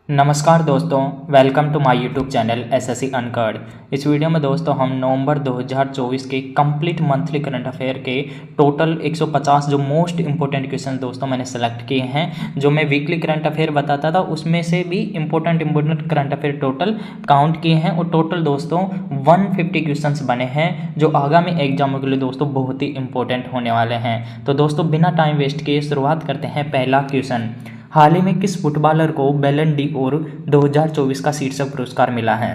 नमस्कार दोस्तों, welcome to my YouTube channel SSC अनकर्ड। इस वीडियो में दोस्तों हम नवंबर 2024 के कंप्लीट मंथली करंट अफेयर के टोटल 150 जो मोस्ट इंपॉर्टेंट क्वेश्चन दोस्तों मैंने सेलेक्ट किए हैं। जो मैं वीकली करंट अफेयर बताता था उसमें से भी important current affair total count किए हैं और टोटल दोस्तों 150 क्वेश्चंस बने हैं जो आगामी एग्जामों के लिए दोस्तों बहुत ही इंपॉर्टेंट होने वाले हैं। तो दोस्तों बिना टाइम वेस्ट किए शुरुआत करते हैं। पहला क्वेश्चन, हाल ही में किस फुटबॉलर को बैलन डी और 2024 का शीर्षक पुरस्कार मिला है?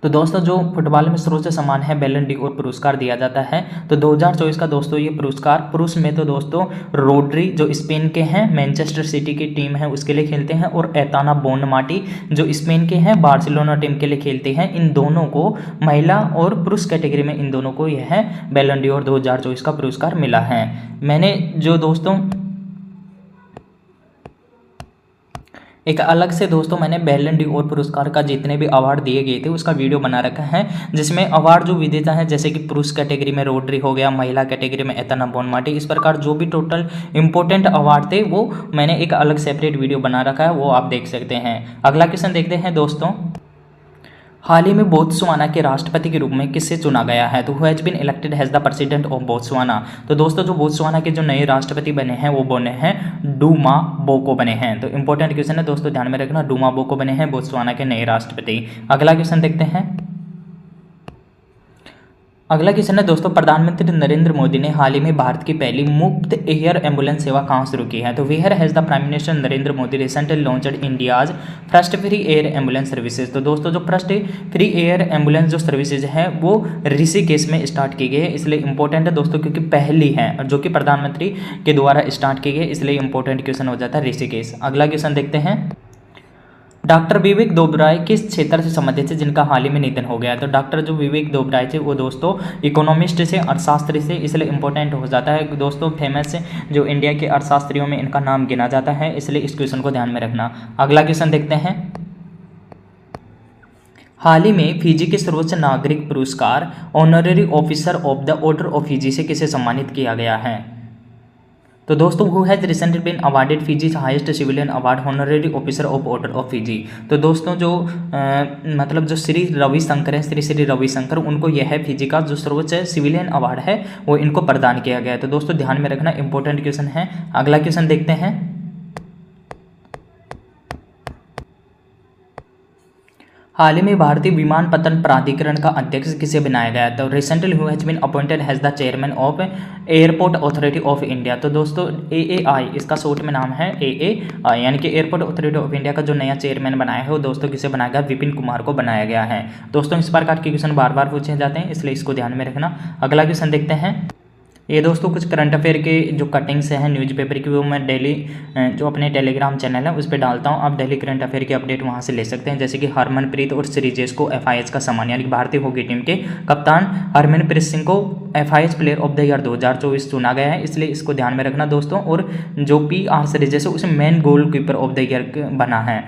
तो दोस्तों जो फुटबॉल में सर्वोच्च सम्मान है बैलन डी और पुरस्कार दिया जाता है। तो 2024 का दोस्तों ये पुरस्कार पुरुष में तो दोस्तों रोड्री जो स्पेन के हैं, मैनचेस्टर सिटी की टीम है उसके लिए खेलते हैं, और एताना बोनमाटी जो स्पेन के हैं, बार्सिलोना टीम के लिए खेलते हैं। इन दोनों को महिला और पुरुष कैटेगरी में इन दोनों को यह बैलन डी और 2024 का पुरस्कार मिला है। मैंने जो दोस्तों एक अलग से दोस्तों मैंने बैलन डी और पुरस्कार का जितने भी अवार्ड दिए गए थे उसका वीडियो बना रखा है, जिसमें अवार्ड जो विजेता है जैसे कि पुरुष कैटेगरी में रोड्री हो गया, महिला कैटेगरी में एताना बोनमाटी, इस प्रकार जो भी टोटल इंपॉर्टेंट अवार्ड थे वो मैंने एक अलग सेपरेट वीडियो बना रखा है, वो आप देख सकते हैं। अगला क्वेश्चन देखते हैं दोस्तों, हाल ही में बोत्सवाना के राष्ट्रपति के रूप में किसे चुना गया है? तो who has been elected as the president of Botswana? तो दोस्तों जो बोत्सवाना के जो नए राष्ट्रपति बने हैं वो बने हैं डूमा बोको बने हैं। तो इंपॉर्टेंट क्वेश्चन है दोस्तों, ध्यान में रखना, डूमा बोको बने हैं बोत्सवाना के नए राष्ट्रपति। अगला क्वेश्चन देखते हैं। अगला क्वेश्चन है दोस्तों, प्रधानमंत्री नरेंद्र मोदी ने हाल ही में भारत की पहली मुफ्त एयर एम्बुलेंस सेवा कहां शुरू की है? तो where has the prime minister Narendra Modi recently launched India's first free air ambulance services? तो दोस्तों जो फर्स्ट फ्री एयर एम्बुलेंस जो सर्विसेज है वो ऋषिकेश में स्टार्ट की गई है, इसलिए इंपॉर्टेंट है दोस्तों क्योंकि पहली है जो कि प्रधानमंत्री के द्वारा स्टार्ट की गई, इसलिए इंपॉर्टेंट क्वेश्चन हो जाता है ऋषिकेश। अगला क्वेश्चन देखते हैं, डॉक्टर विवेक दोबराय किस क्षेत्र से संबंधित थे जिनका हाल ही में निधन हो गया? तो डॉक्टर जो विवेक दोबराय थे वो दोस्तों इकोनॉमिस्ट से, अर्थशास्त्री से, इसलिए इंपॉर्टेंट हो जाता है दोस्तों। फेमस जो इंडिया के अर्थशास्त्रियों में इनका नाम गिना जाता है, इसलिए इस क्वेश्चन को ध्यान में रखना। अगला क्वेश्चन देखते हैं, हाल ही में फिजी के सर्वोच्च नागरिक पुरस्कार honorary officer of the order of Fiji से किसे सम्मानित किया गया है? तो दोस्तों who has recently been awarded Fiji's highest civilian award honorary officer of order of Fiji? तो दोस्तों जो मतलब जो श्री रविशंकर है, श्री रविशंकर, उनको यह है फिजी का जो सर्वोच्च सिविलियन अवार्ड है वो इनको प्रदान किया गया है। तो दोस्तों ध्यान में रखना, इंपॉर्टेंट क्वेश्चन है। अगला क्वेश्चन देखते हैं, हाल ही में भारतीय विमानपत्तन प्राधिकरण का अध्यक्ष किसे बनाया गया? तो recently who has been appointed as the chairman of Airport Authority of India? तो दोस्तों एएआई इसका शॉर्ट में नाम है, एएआई यानी कि एयरपोर्ट अथॉरिटी ऑफ इंडिया का जो नया चेयरमैन बनाया है वो दोस्तों किसे बनाया गया? विपिन कुमार को बनाया गया है। दोस्तों इस प्रकार के क्वेश्चन बार बार पूछे जाते हैं, इसलिए इसको ध्यान में रखना। अगला क्वेश्चन देखते हैं, ये दोस्तों कुछ करंट अफेयर के जो कटिंग्स हैं न्यूज़पेपर की वो मैं डेली जो अपने टेलीग्राम चैनल है उस पर डालता हूँ। आप डेली करंट अफेयर की अपडेट वहाँ से ले सकते हैं, जैसे कि हरमनप्रीत और श्रीजेश को एफआईएच का सम्मान यानी कि भारतीय हॉकी टीम के कप्तान हरमनप्रीत सिंह को FIH player of the year 2024 चुना गया है, इसलिए इसको ध्यान में रखना दोस्तों। और जो पीआर श्रीजेश है उसे main goal keeper of the year बना है,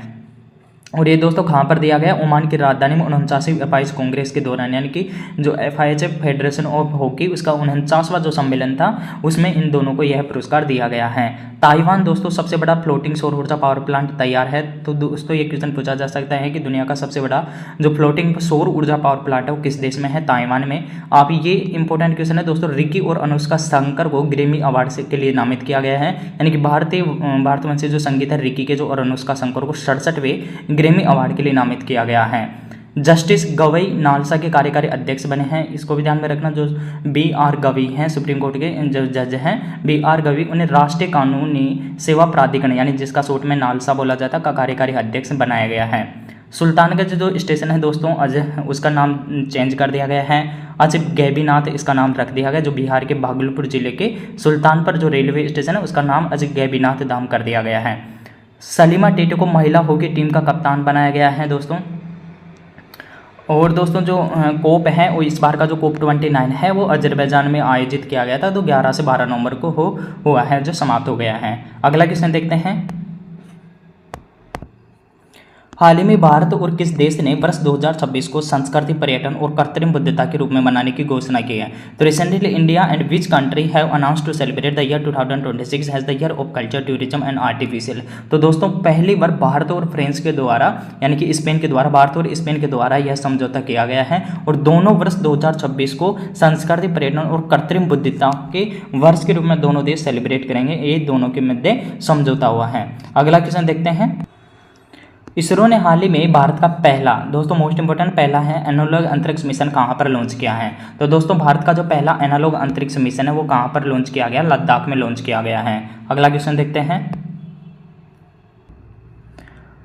और ये दोस्तों कहाँ पर दिया गया? ओमान की राजधानी में 49वीं एफआईएच कांग्रेस के दौरान, यानी कि जो एफआईएच फेडरेशन ऑफ हॉकी उसका 49वां जो सम्मेलन था उसमें इन दोनों को यह पुरस्कार दिया गया है। ताइवान दोस्तों सबसे बड़ा फ्लोटिंग सौर ऊर्जा पावर प्लांट तैयार है। तो दोस्तों ये क्वेश्चन पूछा जा सकता है कि दुनिया का सबसे बड़ा जो फ्लोटिंग सौर ऊर्जा पावर प्लांट है वो किस देश में है? ताइवान में। आप ये इंपॉर्टेंट क्वेश्चन है दोस्तों, रिकी और अनुष्का शंकर को ग्रैमी अवार्ड के लिए नामित किया गया है, यानी कि भारतवंशी जो संगीत है रिकी के जो और अनुष्का शंकर को 67वें ग्रैमी अवार्ड के लिए नामित किया गया है। जस्टिस गवई नालसा के कार्यकारी अध्यक्ष बने हैं, इसको भी ध्यान में रखना। जो बी.आर. गवई हैं सुप्रीम कोर्ट के जो जज हैं बी.आर. गवई, उन्हें राष्ट्रीय कानूनी सेवा प्राधिकरण यानी जिसका शॉर्ट में नालसा बोला जाता है का कार्यकारी अध्यक्ष बनाया गया है। सुल्तानगंज जो स्टेशन है दोस्तों अजय उसका नाम चेंज कर दिया गया है, अजय गैबीनाथ इसका नाम रख दिया गया। जो बिहार के भागलपुर जिले के सुल्तानपुर जो रेलवे स्टेशन है उसका नाम अजय गैबीनाथ धाम कर दिया गया है। सलीमा टेटे को महिला हॉकी टीम का कप्तान बनाया गया है दोस्तों। और दोस्तों जो कोप है वो इस बार का जो कोप 29 है वो अजरबैजान में आयोजित किया गया था, तो 11 से 12 नवंबर को हुआ है जो समाप्त हो गया है। अगला क्वेश्चन देखते हैं, हाल ही में भारत और किस देश ने वर्ष 2026 को संस्कृति, पर्यटन और कृत्रिम बुद्धिमत्ता के रूप में मनाने की घोषणा की है? तो recently India and which country have announced to celebrate the year 2026 has the year of culture, tourism and artificial. तो दोस्तों पहली बार भारत और फ्रांस के द्वारा यानी कि स्पेन के द्वारा, भारत और स्पेन के द्वारा यह समझौता किया गया है और दोनों वर्ष 2026 को संस्कृति, पर्यटन और कृत्रिम बुद्धिमत्ता के वर्ष के रूप में दोनों देश सेलिब्रेट करेंगे। ये दोनों के मध्य समझौता हुआ है। अगला क्वेश्चन देखते हैं। इसरो ने हाल ही में भारत का पहला, दोस्तों मोस्ट इंपोर्टेंट पहला है, एनालॉग अंतरिक्ष मिशन कहां पर लॉन्च किया है? तो दोस्तों भारत का जो पहला एनालॉग अंतरिक्ष मिशन है वो कहां पर लॉन्च किया गया? लद्दाख में लॉन्च किया गया है। अगला क्वेश्चन देखते हैं।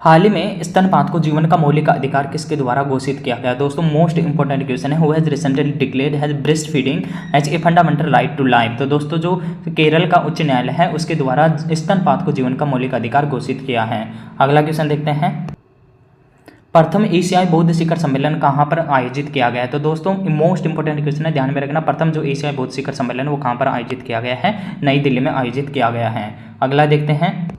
हाल ही में स्तनपान को जीवन का मौलिक अधिकार किसके द्वारा घोषित किया गया? दोस्तों मोस्ट इंपोर्टेंट क्वेश्चन है। Who has recently declared has breast feeding as a fundamental right to life. तो दोस्तों जो केरल का उच्च न्यायालय है उसके द्वारा स्तनपान को जीवन का मौलिक अधिकार घोषित किया है। अगला क्वेश्चन देखते हैं। प्रथम एशियाई बौद्ध शिखर सम्मेलन कहाँ पर आयोजित किया गया है? तो दोस्तों मोस्ट इंपोर्टेंट क्वेश्चन है, ध्यान में रखना। प्रथम जो एशियाई बौद्ध शिखर सम्मेलन वो कहाँ पर आयोजित किया गया है? नई दिल्ली में आयोजित किया गया है। अगला देखते हैं।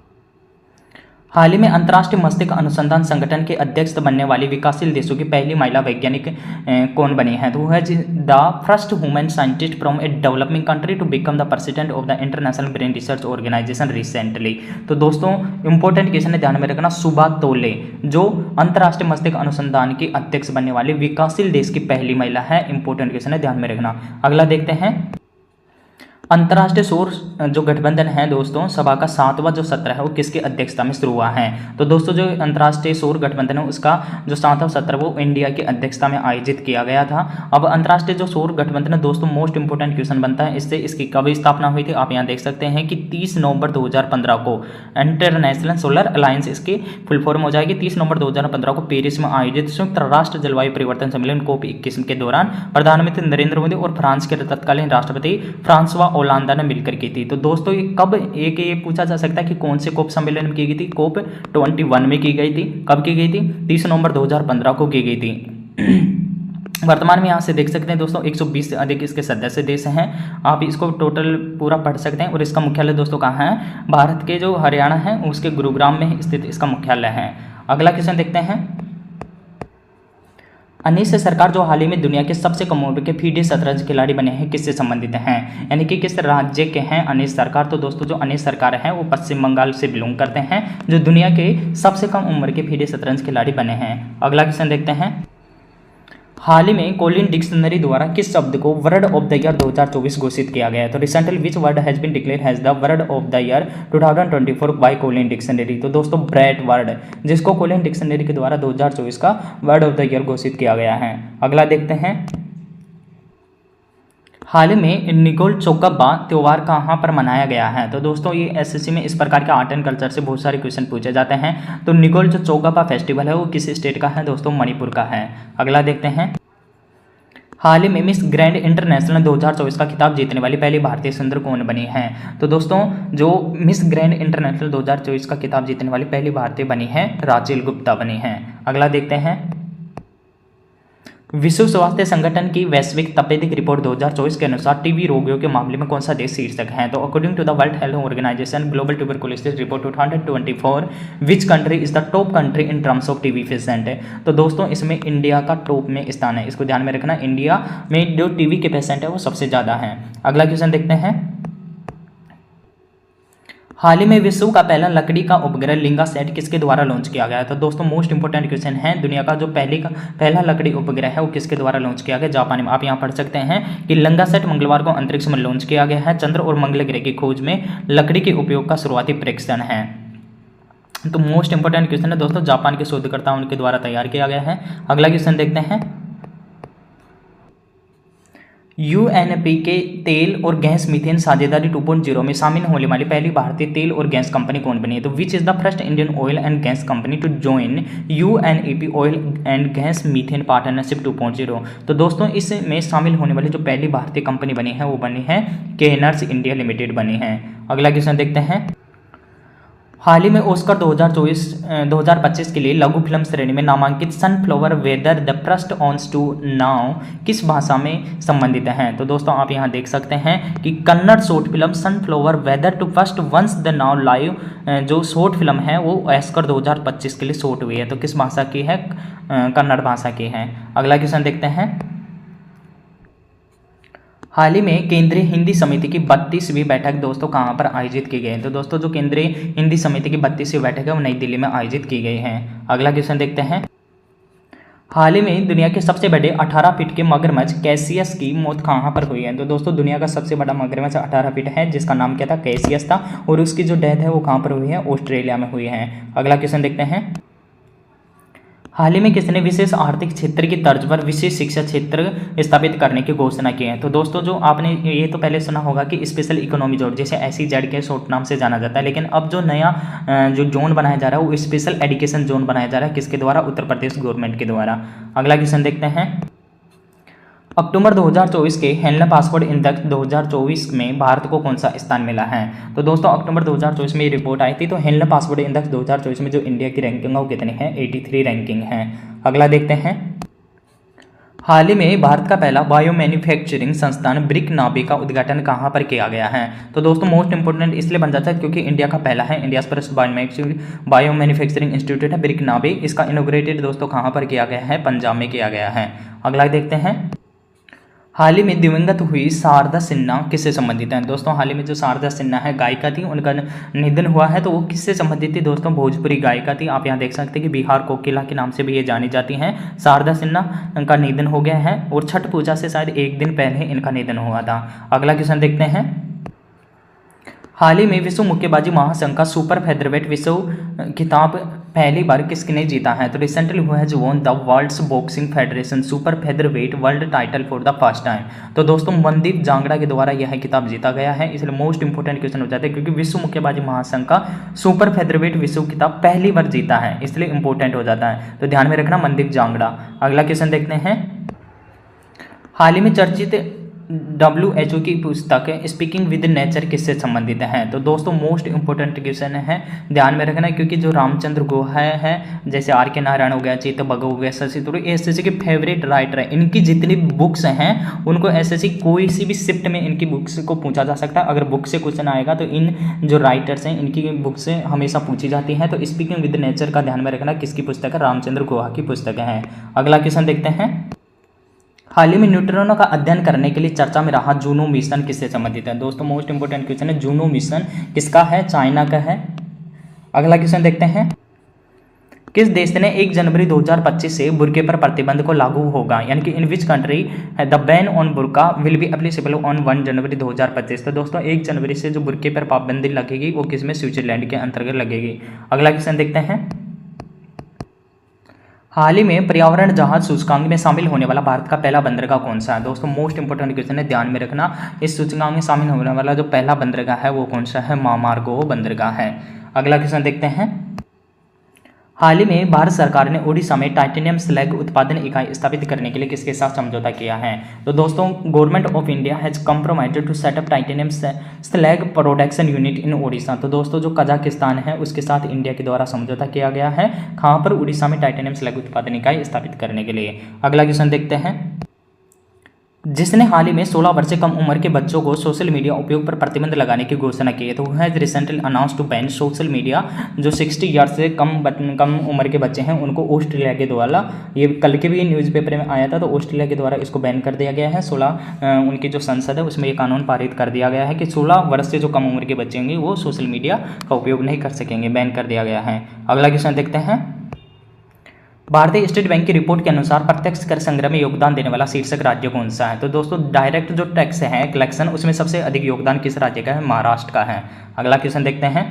हाल ही में अंतर्राष्ट्रीय मस्तिष्क अनुसंधान संगठन के अध्यक्ष बनने वाली विकासशील देशों की पहली महिला वैज्ञानिक कौन बनी है? तो वो है the first women scientist from a developing country to become the president of the International Brain Research Organization recently. तो दोस्तों इंपॉर्टेंट क्वेश्चन है, ध्यान में रखना। सुबा तोले जो अंतर्राष्ट्रीय मस्तिष्क अनुसंधान की अध्यक्ष बनने वाली विकासशील देश की पहली महिला है। इंपॉर्टेंट क्वेश्चन है, ध्यान में रखना। अगला देखते हैं। अंतर्राष्ट्रीय सौर जो गठबंधन है दोस्तों, सभा का 7वां जो सत्र है वो किसकी अध्यक्षता में शुरू हुआ है? तो दोस्तों जो अंतर्राष्ट्रीय सौर गठबंधन है उसका जो 7वां सत्र वो इंडिया की अध्यक्षता में आयोजित किया गया था। अब अंतर्राष्ट्रीय जो सौर गठबंधन है दोस्तों, मोस्ट इंपोर्टेंट क्वेश्चन बनता है इससे, इसकी कब स्थापना हुई थी? आप यहाँ देख सकते हैं कि 30 नवंबर 2015 को इंटरनेशनल सोलर अलायंस इसकी फुल फॉर्म हो जाएगी। 30 नवंबर 2015 को पेरिस में आयोजित संयुक्त राष्ट्र जलवायु परिवर्तन सम्मेलन COP21 के दौरान प्रधानमंत्री नरेंद्र मोदी और फ्रांस के तत्कालीन राष्ट्रपति फ्रांसवा ओलांदा ने मिलकर की थी। तो दोस्तों ये कब, एक ये पूछा जा सकता है कि कौन से कोप सम्मेलन में की गई थी? COP21 में की गई थी। कब की गई थी? 30 नवंबर 2015 को की गई थी। वर्तमान में यहाँ से देख सकते हैं दोस्तों 120 से अधिक इसके सदस्य देश हैं। आप इसको टोटल पूरा पढ़ सकते हैं। और इसका मुख्यालय दोस्तों कहाँ है? भारत के जो हरियाणा है उसके गुरुग्राम में स्थित इसका मुख्यालय है। अगला क्वेश्चन देखते हैं। अनीस सरकार जो हाल ही में दुनिया के सबसे कम उम्र के फीडे शतरंज खिलाड़ी बने हैं किससे संबंधित हैं? यानी कि किस राज्य के हैं अनीस सरकार? तो दोस्तों जो अनीस सरकार है वो पश्चिम बंगाल से बिलोंग करते हैं, जो दुनिया के सबसे कम उम्र के फीडे शतरंज खिलाड़ी बने हैं। अगला क्वेश्चन देखते हैं। हाल ही में कोलिन डिक्शनरी द्वारा किस शब्द को वर्ड ऑफ द ईयर 2024 घोषित किया गया है? तो recently which word has been declare has the word of the year 2024 by Collin dictionary? तो दोस्तों ब्रैट वर्ड, जिसको कोलिन डिक्शनरी के द्वारा 2024 का वर्ड ऑफ द ईयर घोषित किया गया है। अगला देखते हैं। हाल ही में निगोल चौगब्बा त्यौहार कहाँ पर मनाया गया है? तो दोस्तों ये एसएससी में इस प्रकार के आर्ट एंड कल्चर से बहुत सारे क्वेश्चन पूछे जाते हैं। तो निगोल जो चौगब्बा फेस्टिवल है वो किस स्टेट का है? दोस्तों मणिपुर का है। अगला देखते हैं। हाल ही में मिस ग्रैंड इंटरनेशनल 2024 का खिताब जीतने वाली पहली भारतीय सुंदर कौन बनी है? तो दोस्तों जो मिस ग्रैंड इंटरनेशनल 2024 का खिताब जीतने वाली पहली भारतीय बनी है राचेल गुप्ता बनी है। अगला देखते हैं। विश्व स्वास्थ्य संगठन की वैश्विक तपेदिक रिपोर्ट 2024 के अनुसार टीबी रोगियों के मामले में कौन सा देश शीर्षक है? तो according to the World Health Organization Global Tuberculosis Report 2024 which country is the top country in terms of TB patient? तो दोस्तों इसमें इंडिया का टॉप में स्थान है, इसको ध्यान में रखना। इंडिया में जो टीबी के पेशेंट है वो सबसे ज़्यादा है। अगला क्वेश्चन देखते हैं। हाल ही में विश्व का पहला लकड़ी का उपग्रह लिंगा सेट किसके द्वारा लॉन्च किया गया है? तो दोस्तों मोस्ट इंपोर्टेंट क्वेश्चन है, दुनिया का जो पहला लकड़ी उपग्रह है वो किसके द्वारा लॉन्च किया गया? जापान में। आप यहाँ पढ़ सकते हैं कि लिंगा सेट मंगलवार को अंतरिक्ष में लॉन्च किया गया है। चंद्र और मंगल ग्रह की खोज में लकड़ी के उपयोग का शुरुआती परीक्षण है। तो मोस्ट इंपोर्टेंट क्वेश्चन है दोस्तों, जापान के शोधकर्ता उनके द्वारा तैयार किया गया है। अगला क्वेश्चन देखते हैं। यूएनपी के तेल और गैस मीथेन साझेदारी 2.0 में शामिल होने वाली पहली भारतीय तेल और गैस कंपनी कौन बनी है? तो which is the first Indian oil and gas company to join UNEP oil and gas methane partnership 2.0? तो दोस्तों इसमें शामिल होने वाली जो पहली भारतीय कंपनी बनी है वो बनी है केनर्स इंडिया लिमिटेड बनी है। अगला क्वेश्चन देखते हैं। हाल ही में ऑस्कर 2025 के लिए लघु फिल्म श्रेणी में नामांकित sunflower weather the first ones to now किस भाषा में संबंधित हैं? तो दोस्तों आप यहाँ देख सकते हैं कि Kannada short film sunflower weather to first ones the now live जो शॉर्ट फिल्म है वो ऑस्कर 2025 के लिए शॉर्ट हुई है। तो किस भाषा की है? कन्नड़ भाषा की है। अगला क्वेश्चन देखते हैं। हाल ही में केंद्रीय हिंदी समिति की 32वीं बैठक दोस्तों कहाँ पर आयोजित की गई है? तो दोस्तों जो केंद्रीय हिंदी समिति की 32वीं बैठक है वो नई दिल्ली में आयोजित की गई है। अगला क्वेश्चन देखते हैं। हाल ही में दुनिया के सबसे बड़े 18 फीट के मगरमच्छ कैसियस की मौत कहाँ पर हुई है? तो दोस्तों दुनिया का सबसे बड़ा मगरमच्छ 18 फीट है जिसका नाम क्या था? कैसियस था, और उसकी जो डेथ है वो कहाँ पर हुई है? ऑस्ट्रेलिया में हुई है। अगला क्वेश्चन देखते हैं। हाल ही में किसने विशेष आर्थिक क्षेत्र की तर्ज पर विशेष शिक्षा क्षेत्र स्थापित करने की घोषणा की है? तो दोस्तों जो आपने ये तो पहले सुना होगा कि स्पेशल इकोनॉमी जोन, जैसे SEZ के शॉर्ट नाम से जाना जाता है, लेकिन अब जो नया जो जोन बनाया जा रहा है वो स्पेशल एजुकेशन जोन बनाया जा रहा है। किसके द्वारा? उत्तर प्रदेश गवर्नमेंट के द्वारा। अगला क्वेश्चन देखते हैं। अक्टूबर 2024 के हेल्थ पासपोर्ट इंडेक्स 2024 में भारत को कौन सा स्थान मिला है? तो दोस्तों अक्टूबर 2024 में ये रिपोर्ट आई थी। तो हेल्थ पासपोर्ट इंडेक्स 2024 में जो इंडिया की रैंकिंग है वो कितनी है? 83 रैंकिंग है। अगला देखते हैं। हाल ही में भारत का पहला बायो मैन्युफैक्चरिंग संस्थान ब्रिक नाबी का उद्घाटन कहाँ पर किया गया है? तो दोस्तों मोस्ट इंपोर्टेंट इसलिए बन जाता है क्योंकि इंडिया का पहला है, India first bio manufacturing institute है ब्रिक नाबी। इसका इनोग्रेटेड दोस्तों कहाँ पर किया गया है? पंजाब में किया गया है। अगला देखते हैं। हाल ही में दिवंगत हुई शारदा सिन्हा किससे संबंधित हैं? दोस्तों हाल ही में जो शारदा सिन्हा है गायिका थी, उनका निधन हुआ है। तो वो किससे संबंधित थी? दोस्तों भोजपुरी गायिका थी। आप यहाँ देख सकते हैं कि बिहार कोकिला के नाम से भी ये जानी जाती हैं। शारदा सिन्हा का निधन हो गया है और छठ पूजा से शायद एक दिन पहले इनका निधन हुआ था। अगला क्वेश्चन देखते हैं। हाल ही में विश्व मुक्केबाजी महासंघ का सुपर फेदरवेट विश्व खिताब पहली बार किसने जीता है? तो recently who has won the world's boxing federation super featherweight world title for the first time? तो दोस्तों मनदीप जांगड़ा के द्वारा यह खिताब जीता गया है। इसलिए मोस्ट इंपोर्टेंट क्वेश्चन हो जाता है क्योंकि विश्व मुक्केबाजी महासंघ का सुपर फेदरवेट विश्व खिताब पहली बार जीता है, इसलिए इंपॉर्टेंट हो जाता है। तो ध्यान में रखना मनदीप जांगड़ा। अगला क्वेश्चन देखते हैं। हाल ही में चर्चित WHO की पुस्तक स्पीकिंग विद नेचर किससे संबंधित है? तो दोस्तों मोस्ट इंपोर्टेंट क्वेश्चन है, ध्यान में रखना क्योंकि जो रामचंद्र गुहा है, जैसे RK नारायण हो गया, चेतन भगत हो गया, शशि थरूर, SSC के फेवरेट राइटर है। इनकी जितनी बुक्स हैं उनको SSC कोई सी भी शिफ्ट में इनकी बुक्स को पूछा जा सकता है। अगर बुक से क्वेश्चन आएगा तो इन जो राइटर्स हैं इनकी बुक से हमेशा पूछी जाती है। तो स्पीकिंग विद नेचर का ध्यान में रखना किसकी पुस्तक है? रामचंद्र गुहा की पुस्तक है। अगला क्वेश्चन देखते हैं। हाल ही में न्यूट्रॉनों का अध्ययन करने के लिए चर्चा में रहा जूनो मिशन किससे संबंधित है? दोस्तों मोस्ट इंपोर्टेंट क्वेश्चन है, जूनो मिशन किसका है? चाइना का है। अगला क्वेश्चन देखते हैं। किस देश ने 1 जनवरी 2025 से बुर्के पर प्रतिबंध को लागू होगा? यानी कि in which country the ban on बुर्का will be applicable on 1 January 2025? तो दोस्तों 1 जनवरी से जो बुर्के पर पाबंदी लगेगी वो किसमें? स्विट्जरलैंड के अंतर्गत लगेगी। अगला क्वेश्चन देखते हैं। हाल ही में पर्यावरण जहाज सूचकांक में शामिल होने वाला भारत का पहला बंदरगाह कौन सा है? दोस्तों मोस्ट इंपोर्टेंट क्वेश्चन है, ध्यान में रखना। इस सूचकांक में शामिल होने वाला जो पहला बंदरगाह है वो कौन सा है? मामार्गो बंदरगाह है। अगला क्वेश्चन देखते हैं। हाल ही में भारत सरकार ने ओडिशा में टाइटेनियम स्लैग उत्पादन इकाई स्थापित करने के लिए किसके साथ समझौता किया है? तो दोस्तों government of India has compromised to set up titanium slag production unit in Odisha. तो दोस्तों जो कजाकिस्तान है उसके साथ इंडिया के द्वारा समझौता किया गया है। कहाँ पर? उड़ीसा में टाइटेनियम स्लैग उत्पादन इकाई स्थापित करने के लिए। अगला क्वेश्चन देखते हैं। जिसने हाल ही में 16 वर्ष से कम उम्र के बच्चों को सोशल मीडिया उपयोग पर प्रतिबंध लगाने की घोषणा की है, तो has recently announce to ban social media. जो 60 ईयर्स से कम उम्र के बच्चे हैं उनको ऑस्ट्रेलिया के द्वारा, ये कल के भी न्यूज़पेपर में आया था, तो ऑस्ट्रेलिया के द्वारा इसको बैन कर दिया गया है। 16 उनकी जो संसद है उसमें ये कानून पारित कर दिया गया है कि 16 वर्ष से जो कम उम्र के बच्चे होंगे वो सोशल मीडिया का उपयोग नहीं कर सकेंगे, बैन कर दिया गया है। अगला क्वेश्चन देखते हैं। भारतीय स्टेट बैंक की रिपोर्ट के अनुसार प्रत्यक्ष कर संग्रह में योगदान देने वाला शीर्षक राज्य कौन सा है? तो दोस्तों डायरेक्ट जो टैक्स है कलेक्शन उसमें सबसे अधिक योगदान किस राज्य का है? महाराष्ट्र का है। अगला क्वेश्चन देखते हैं।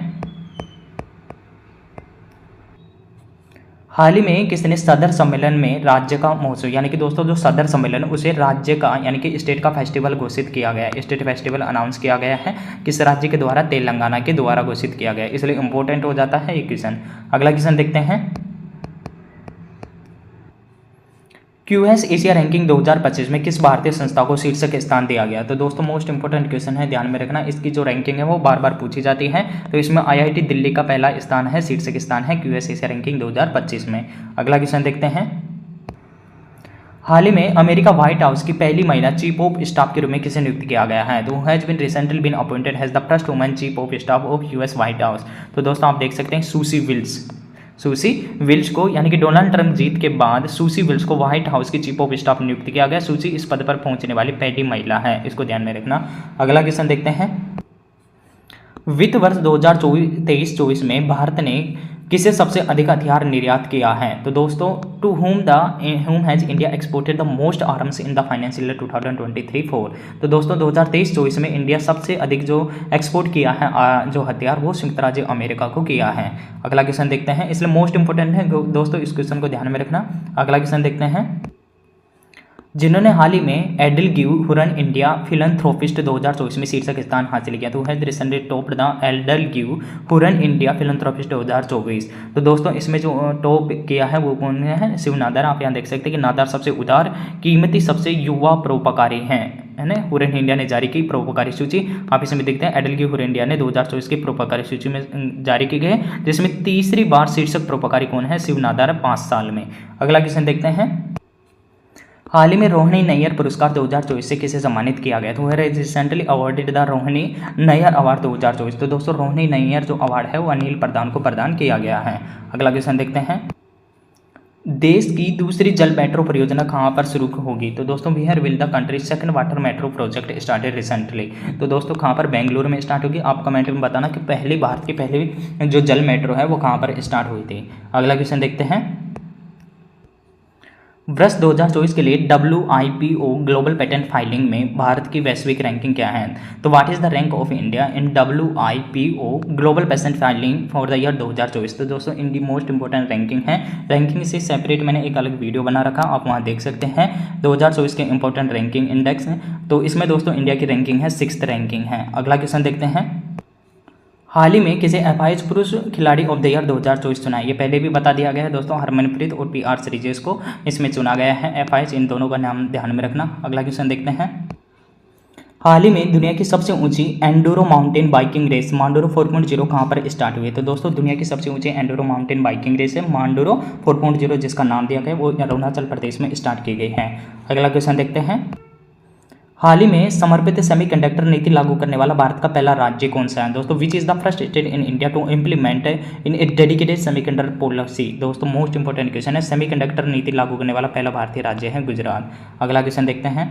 हाल ही में किसने सदर सम्मेलन में राज्य का महोत्सव, यानी कि दोस्तों जो सदर सम्मेलन उसे राज्य का यानी कि स्टेट का फेस्टिवल घोषित किया गया है, स्टेट फेस्टिवल अनाउंस किया गया है, किस राज्य के द्वारा? तेलंगाना के द्वारा घोषित किया गया है, इसलिए इंपॉर्टेंट हो जाता है ये क्वेश्चन। अगला क्वेश्चन देखते हैं। QS एशिया रैंकिंग 2025 में किस भारतीय संस्था को शीर्षक स्थान दिया गया? तो दोस्तों मोस्ट इंपोर्टेंट क्वेश्चन है, ध्यान में रखना। इसकी जो रैंकिंग है वो बार बार पूछी जाती है। तो इसमें IIT दिल्ली का पहला स्थान है, शीर्षक स्थान है QS एशिया रैंकिंग 2025 में। अगला क्वेश्चन देखते हैं। हाल ही में अमेरिका व्हाइट हाउस की पहली महिला चीफ ऑफ स्टाफ के रूप में किसे नियुक्त किया गया है? तो has been recently been appointed has the first woman chief of staff of US White House. तो दोस्तों आप देख सकते हैं सूसी विल्स को, यानी कि डोनाल्ड ट्रंप जीत के बाद सूसी विल्स को व्हाइट हाउस की चीफ ऑफ स्टाफ नियुक्त किया गया। सूसी इस पद पर पहुंचने वाली पहली महिला है, इसको ध्यान में रखना। अगला क्वेश्चन देखते हैं। वित्त वर्ष 2023-24 में भारत ने किसे सबसे अधिक हथियार निर्यात किया है? तो दोस्तों to whom has India exported the most arms in the financial year 2023-24। तो दोस्तों 2023-24 में इंडिया सबसे अधिक जो एक्सपोर्ट किया है जो हथियार, वो संयुक्त राज्य अमेरिका को किया है। अगला क्वेश्चन देखते हैं, इसलिए मोस्ट इंपोर्टेंट है दोस्तों, इस क्वेश्चन को ध्यान में रखना। अगला क्वेश्चन देखते हैं। जिन्होंने हाल ही में एडलग्यू हुरन इंडिया फिलंथ्रोपिस्ट 2024 में शीर्षक स्थान हासिल किया, तो has recently topped the EdelGive Hurun India philanthropist 2024। तो दोस्तों इसमें जो टॉप किया है वो कौन है? शिव नादर। आप यहाँ देख सकते हैं कि नादर सबसे उदार, कीमती, सबसे युवा परोपकारी हैं, है ना। हुरन इंडिया ने जारी की परोपकारी सूची, आप इसमें देखते हैं एडलग्यू हुरन इंडिया ने 2024 की परोपकारी सूची में जारी की गई, जिसमें तीसरी बार शीर्षक परोपकारी कौन है? शिव नादर, 5 साल में। अगला क्वेश्चन देखते हैं। हाल ही में रोहिणी नैयर पुरस्कार 2024 से किसे सम्मानित किया गया? तो recently awarded the Rohini Nayyar award 2024। तो दोस्तों रोहिणी नैयर जो अवार्ड है वो अनिल प्रधान को प्रदान किया गया है। अगला क्वेश्चन देखते हैं। देश की दूसरी जल मेट्रो परियोजना कहाँ पर शुरू होगी? तो दोस्तों where will the country second water metro project started recently. तो दोस्तों कहाँ पर? बेंगलुरु में स्टार्ट होगी। आप कमेंट में बताना कि भारत की पहली जो जल मेट्रो है वो कहाँ पर स्टार्ट हुई थी। अगला क्वेश्चन देखते हैं। वर्ष 2024 के लिए WIPO ग्लोबल पेटेंट फाइलिंग में भारत की वैश्विक रैंकिंग क्या है? तो what is the rank of India in WIPO global patent filing for the year 2024? तो दोस्तों इंडी मोस्ट इंपोर्टेंट रैंकिंग है। रैंकिंग से सेपरेट मैंने एक अलग वीडियो बना रखा, आप वहाँ देख सकते हैं। 2024 के इंपॉर्टेंट रैंकिंग इंडेक्स, तो इसमें दोस्तों इंडिया की रैंकिंग है 6th रैंकिंग है। अगला क्वेश्चन देखते हैं। हाल ही में किसे FIH पुरुष खिलाड़ी ऑफ द ईयर 2024 चुना है? ये पहले भी बता दिया गया है दोस्तों, हरमनप्रीत और PR श्रीजेश को इसमें चुना गया है। FIH, इन दोनों का नाम ध्यान में रखना। अगला क्वेश्चन देखते हैं। हाल ही में दुनिया की सबसे ऊंची एंडोरो माउंटेन बाइकिंग रेस मांडोरो 4.0 कहाँ पर स्टार्ट हुई है? तो दोस्तों दुनिया की सबसे ऊंची एंडोरो माउंटेन बाइकिंग रेस है मांडोरो 4.0, जिसका नाम दिया गया वो अरुणाचल प्रदेश में स्टार्ट की गई है। अगला क्वेश्चन देखते हैं। हाल ही में समर्पित सेमीकंडक्टर नीति लागू करने वाला भारत का पहला राज्य कौन सा है? दोस्तों which is the first state in India to implement in a dedicated semiconductor policy? दोस्तों मोस्ट इंपोर्टेंट क्वेश्चन है। सेमीकंडक्टर नीति लागू करने वाला पहला भारतीय राज्य है गुजरात। अगला क्वेश्चन देखते हैं।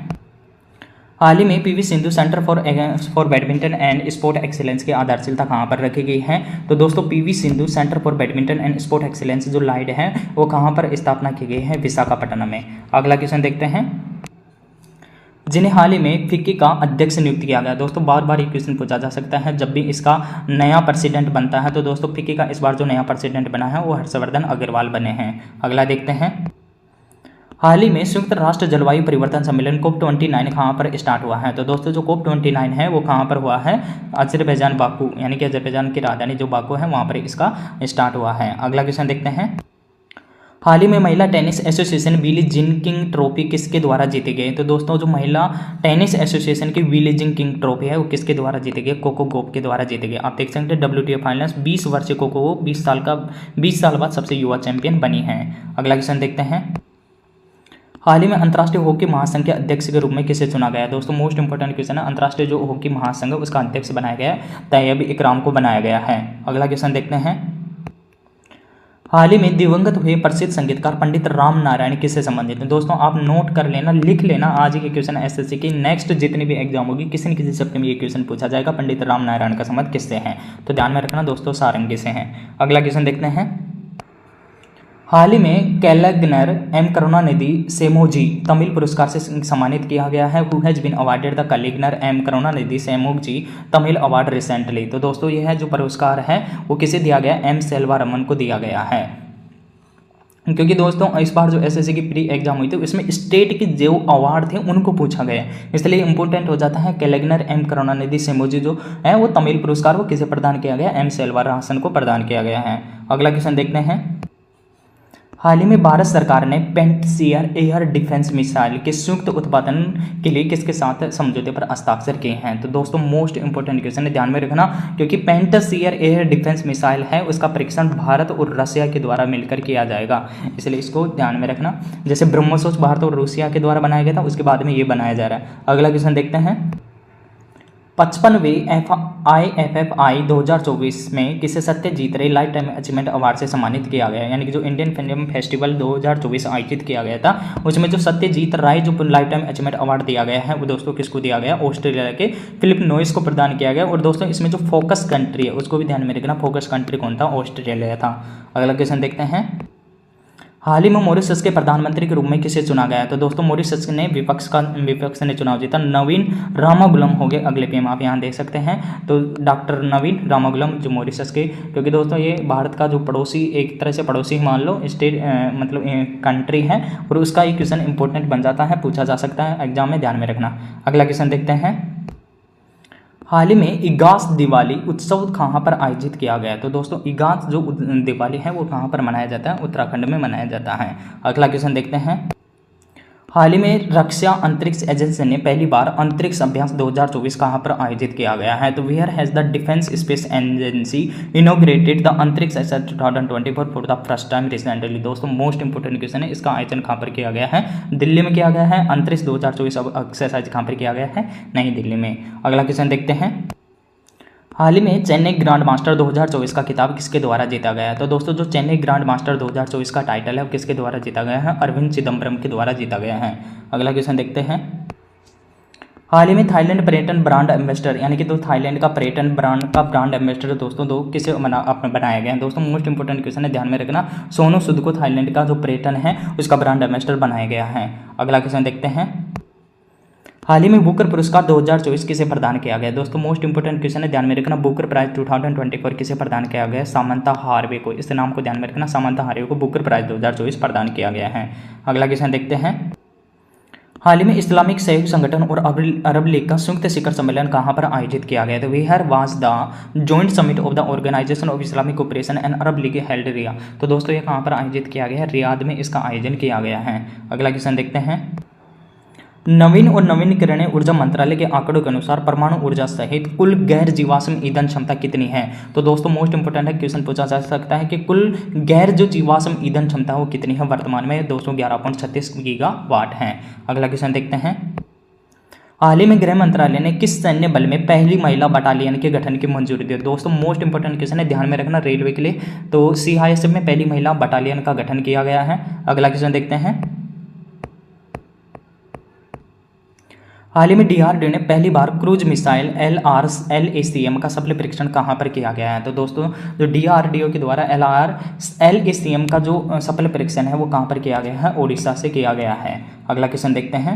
हाल ही में PV Sindhu centre for badminton and sport excellence की आधारशिलता कहाँ पर रखी गई है? तो दोस्तों PV Sindhu centre for badminton and sport excellence जो लाइड है वो कहाँ पर स्थापना की गई है? विशाखापट्टनम में। अगला क्वेश्चन देखते हैं। जिन्हें हाल ही में फिक्की का अध्यक्ष नियुक्त किया गया। दोस्तों बार बार ये क्वेश्चन पूछा जा सकता है जब भी इसका नया प्रेसिडेंट बनता है। तो दोस्तों फिक्की का इस बार जो नया प्रेसिडेंट बना है वो हर्षवर्धन अग्रवाल बने हैं। अगला देखते हैं। हाल ही में संयुक्त राष्ट्र जलवायु परिवर्तन सम्मेलन COP29 कहाँ पर स्टार्ट हुआ है? तो दोस्तों जो COP29 है वो कहाँ पर हुआ है? अजरबैजान बाकू, यानी कि अजरबैजान की राजधानी जो बाकू है वहाँ पर इसका स्टार्ट हुआ है। अगला क्वेश्चन देखते हैं। हाल ही में महिला tennis association Billie Jean King trophy किसके द्वारा जीती गई? तो दोस्तों जो महिला टेनिस एसोसिएशन की बिली जीन किंग ट्रॉफी है वो किसके द्वारा जीती गई? कोको गॉफ के द्वारा जीती गई। आप देख सकते हैं WTA फाइनल्स 20 वर्षीय कोको गॉफ 20 साल बाद सबसे युवा चैंपियन बनी है। अगला क्वेश्चन देखते हैं। हाल ही में अंतर्राष्ट्रीय हॉकी महासंघ के अध्यक्ष के रूप में किसे चुना गया? दोस्तों मोस्ट इंपोर्टेंट क्वेश्चन है। अंतर्राष्ट्रीय जो हॉकी महासंघ है उसका अध्यक्ष बनाया गया है तैयब इकराम को बनाया गया है। अगला क्वेश्चन देखते हैं। हाल ही में दिवंगत हुए प्रसिद्ध संगीतकार पंडित राम नारायण किससे संबंधित हैं? दोस्तों आप नोट कर लेना, लिख लेना। आज के क्वेश्चन SSC की नेक्स्ट जितनी भी एग्जाम होगी किसी न किसी शब्द में ये क्वेश्चन पूछा जाएगा। पंडित राम नारायण का संबंध किससे है? तो ध्यान में रखना दोस्तों, सारंगी से हैं। अगला क्वेश्चन देखते हैं। हाल ही में कैलग्नर एम करुणानिधि सेमोजी तमिल पुरस्कार से सम्मानित किया गया है। Who has been awarded the Kalaignar M Karunanidhi Semmozhi Tamil award recently? तो दोस्तों यह जो पुरस्कार है वो किसे दिया गया? M सेल्वारमन को दिया गया है। क्योंकि दोस्तों इस बार जो SSC की प्री एग्जाम हुई थी उसमें स्टेट के जो अवार्ड थे उनको पूछा गया, इसलिए इंपॉर्टेंट हो जाता है। कैलग्नर एम करुणानिधि सेमोजी जो है वो तमिल पुरस्कार वो किसे प्रदान किया गया? M सेल्वारामन को प्रदान किया गया है। अगला क्वेश्चन देखते हैं। हाल ही में भारत सरकार ने पेंटसियर एयर डिफेंस मिसाइल के संयुक्त उत्पादन के लिए किसके साथ समझौते पर हस्ताक्षर किए हैं। तो दोस्तों मोस्ट इंपोर्टेंट क्वेश्चन है, ध्यान में रखना, क्योंकि पेंटसियर एयर डिफेंस मिसाइल है उसका परीक्षण भारत और रशिया के द्वारा मिलकर किया जाएगा, इसलिए इसको ध्यान में रखना। जैसे ब्रह्मोस भारत और रूसिया के द्वारा बनाया गया था, उसके बाद में ये बनाया जा रहा है। अगला क्वेश्चन देखते हैं, 55वें IFFI 2024 में किसे सत्यजीत रे लाइफ टाइम अचीवमेंट अवार्ड से सम्मानित किया गया, यानी कि जो इंडियन फिल्म फेस्टिवल 2024 आयोजित किया गया था उसमें जो सत्यजीत राय जो लाइफ टाइम अचीवमेंट अवार्ड दिया गया है वो दोस्तों किसको दिया गया, ऑस्ट्रेलिया के फिलिप नोइस को प्रदान किया गया। और दोस्तों इसमें जो फोकस कंट्री है उसको भी ध्यान में रखना, फोकस कंट्री कौन था, ऑस्ट्रेलिया था। अगला क्वेश्चन देखते हैं, हाल ही में मॉरिशस के प्रधानमंत्री के रूप में किसे चुना गया है। तो दोस्तों मॉरिशस ने विपक्ष ने चुनाव जीता, नवीन रामागुलम हो गए अगले पीएम, आप यहाँ देख सकते हैं। तो डॉक्टर नवीन रामागुलम जो मॉरिशस के, क्योंकि दोस्तों ये भारत का जो पड़ोसी, एक तरह से पड़ोसी मान लो, स्टेट मतलब कंट्री है, और उसका एक क्वेश्चन इंपॉर्टेंट बन जाता है, पूछा जा सकता है एग्जाम में, ध्यान में रखना। अगला क्वेश्चन देखते हैं, हाल ही में इगास दिवाली उत्सव कहाँ पर आयोजित किया गया है। तो दोस्तों इगास जो दिवाली है वो कहाँ पर मनाया जाता है, उत्तराखंड में मनाया जाता है। अगला क्वेश्चन देखते हैं, हाल ही में रक्षा अंतरिक्ष एजेंसी ने पहली बार अंतरिक्ष अभ्यास 2024 कहाँ पर आयोजित किया गया है। तो where has the defence space agency inaugurated the Antariksha expo 2024 for the first time recently. दोस्तों मोस्ट इंपोर्टेंट क्वेश्चन है, इसका आयोजन कहाँ पर किया गया है, दिल्ली में किया गया है। अंतरिक्ष 2024 एक्सरसाइज कहाँ पर किया गया है, नई दिल्ली में। अगला क्वेश्चन देखते हैं, हाल ही में चेन्नई ग्रैंड मास्टर 2024 का खिताब किसके द्वारा जीता गया है। तो दोस्तों जो चेन्नई ग्रैंड मास्टर 2024 का टाइटल है वो किसके द्वारा जीता गया है, अरविंद चिदम्बरम के द्वारा जीता गया है। अगला क्वेश्चन देखते हैं, हाल ही में थाईलैंड पर्यटन ब्रांड एम्बेसडर, यानी कि तो थाईलैंड का पर्यटन ब्रांड का ब्रांड एम्बेसडर दोस्तों दो किसे बनाया गया है। दोस्तों मोस्ट इंपोर्टेंट क्वेश्चन है, ध्यान में रखना, सोनू सूद को थाईलैंड का जो पर्यटन है उसका ब्रांड एम्बेसडर बनाया गया है। अगला क्वेश्चन देखते हैं, हाल ही में बुकर पुरस्कार 2024 किसे प्रदान किया गया। दोस्तों मोस्ट इंपोर्टेंट क्वेश्चन है, ध्यान में रखना, बुकर प्राइज 2024 किसे प्रदान किया गया, सामंथा हार्वे को, इस नाम को ध्यान में रखना, सामंथा हार्वे को बुकर प्राइज 2024 प्रदान किया गया है। अगला क्वेश्चन देखते हैं, हाल ही में इस्लामिक सहयोग संगठन और अरब लीग का संयुक्त शिखर सम्मेलन कहाँ पर आयोजित किया गया। तो where was the joint summit of the organisation of Islamic cooperation and Arab league held Riyadh. तो दोस्तों ये कहाँ पर आयोजित किया गया है, रियाद में इसका आयोजन किया गया है। अगला क्वेश्चन देखते हैं, नवीन और नवीनकरणीय ऊर्जा मंत्रालय के आंकड़ों के अनुसार परमाणु ऊर्जा सहित कुल गैर जीवाश्म ईंधन क्षमता कितनी है। तो दोस्तों मोस्ट इंपोर्टेंट है, क्वेश्चन पूछा जा सकता है कि कुल गैर जो जीवाश्म ईंधन क्षमता वो कितनी है, वर्तमान में 211.36 गीगावाट है। अगला क्वेश्चन देखते हैं, हाल ही में गृह मंत्रालय ने किस सैन्य बल में पहली महिला बटालियन के गठन की मंजूरी दी। दोस्तों मोस्ट इंपोर्टेंट क्वेश्चन है, ध्यान में रखना, रेलवे के लिए। तो CISF में पहली महिला बटालियन का गठन किया गया है। अगला क्वेश्चन देखते हैं, हाल ही में DRDO ने पहली बार क्रूज मिसाइल LRACM का सफल परीक्षण कहाँ पर किया गया है। तो दोस्तों जो DRDO के द्वारा LRACM का जो सफल परीक्षण है वो कहाँ पर किया गया है, ओडिशा से किया गया है। अगला क्वेश्चन देखते हैं,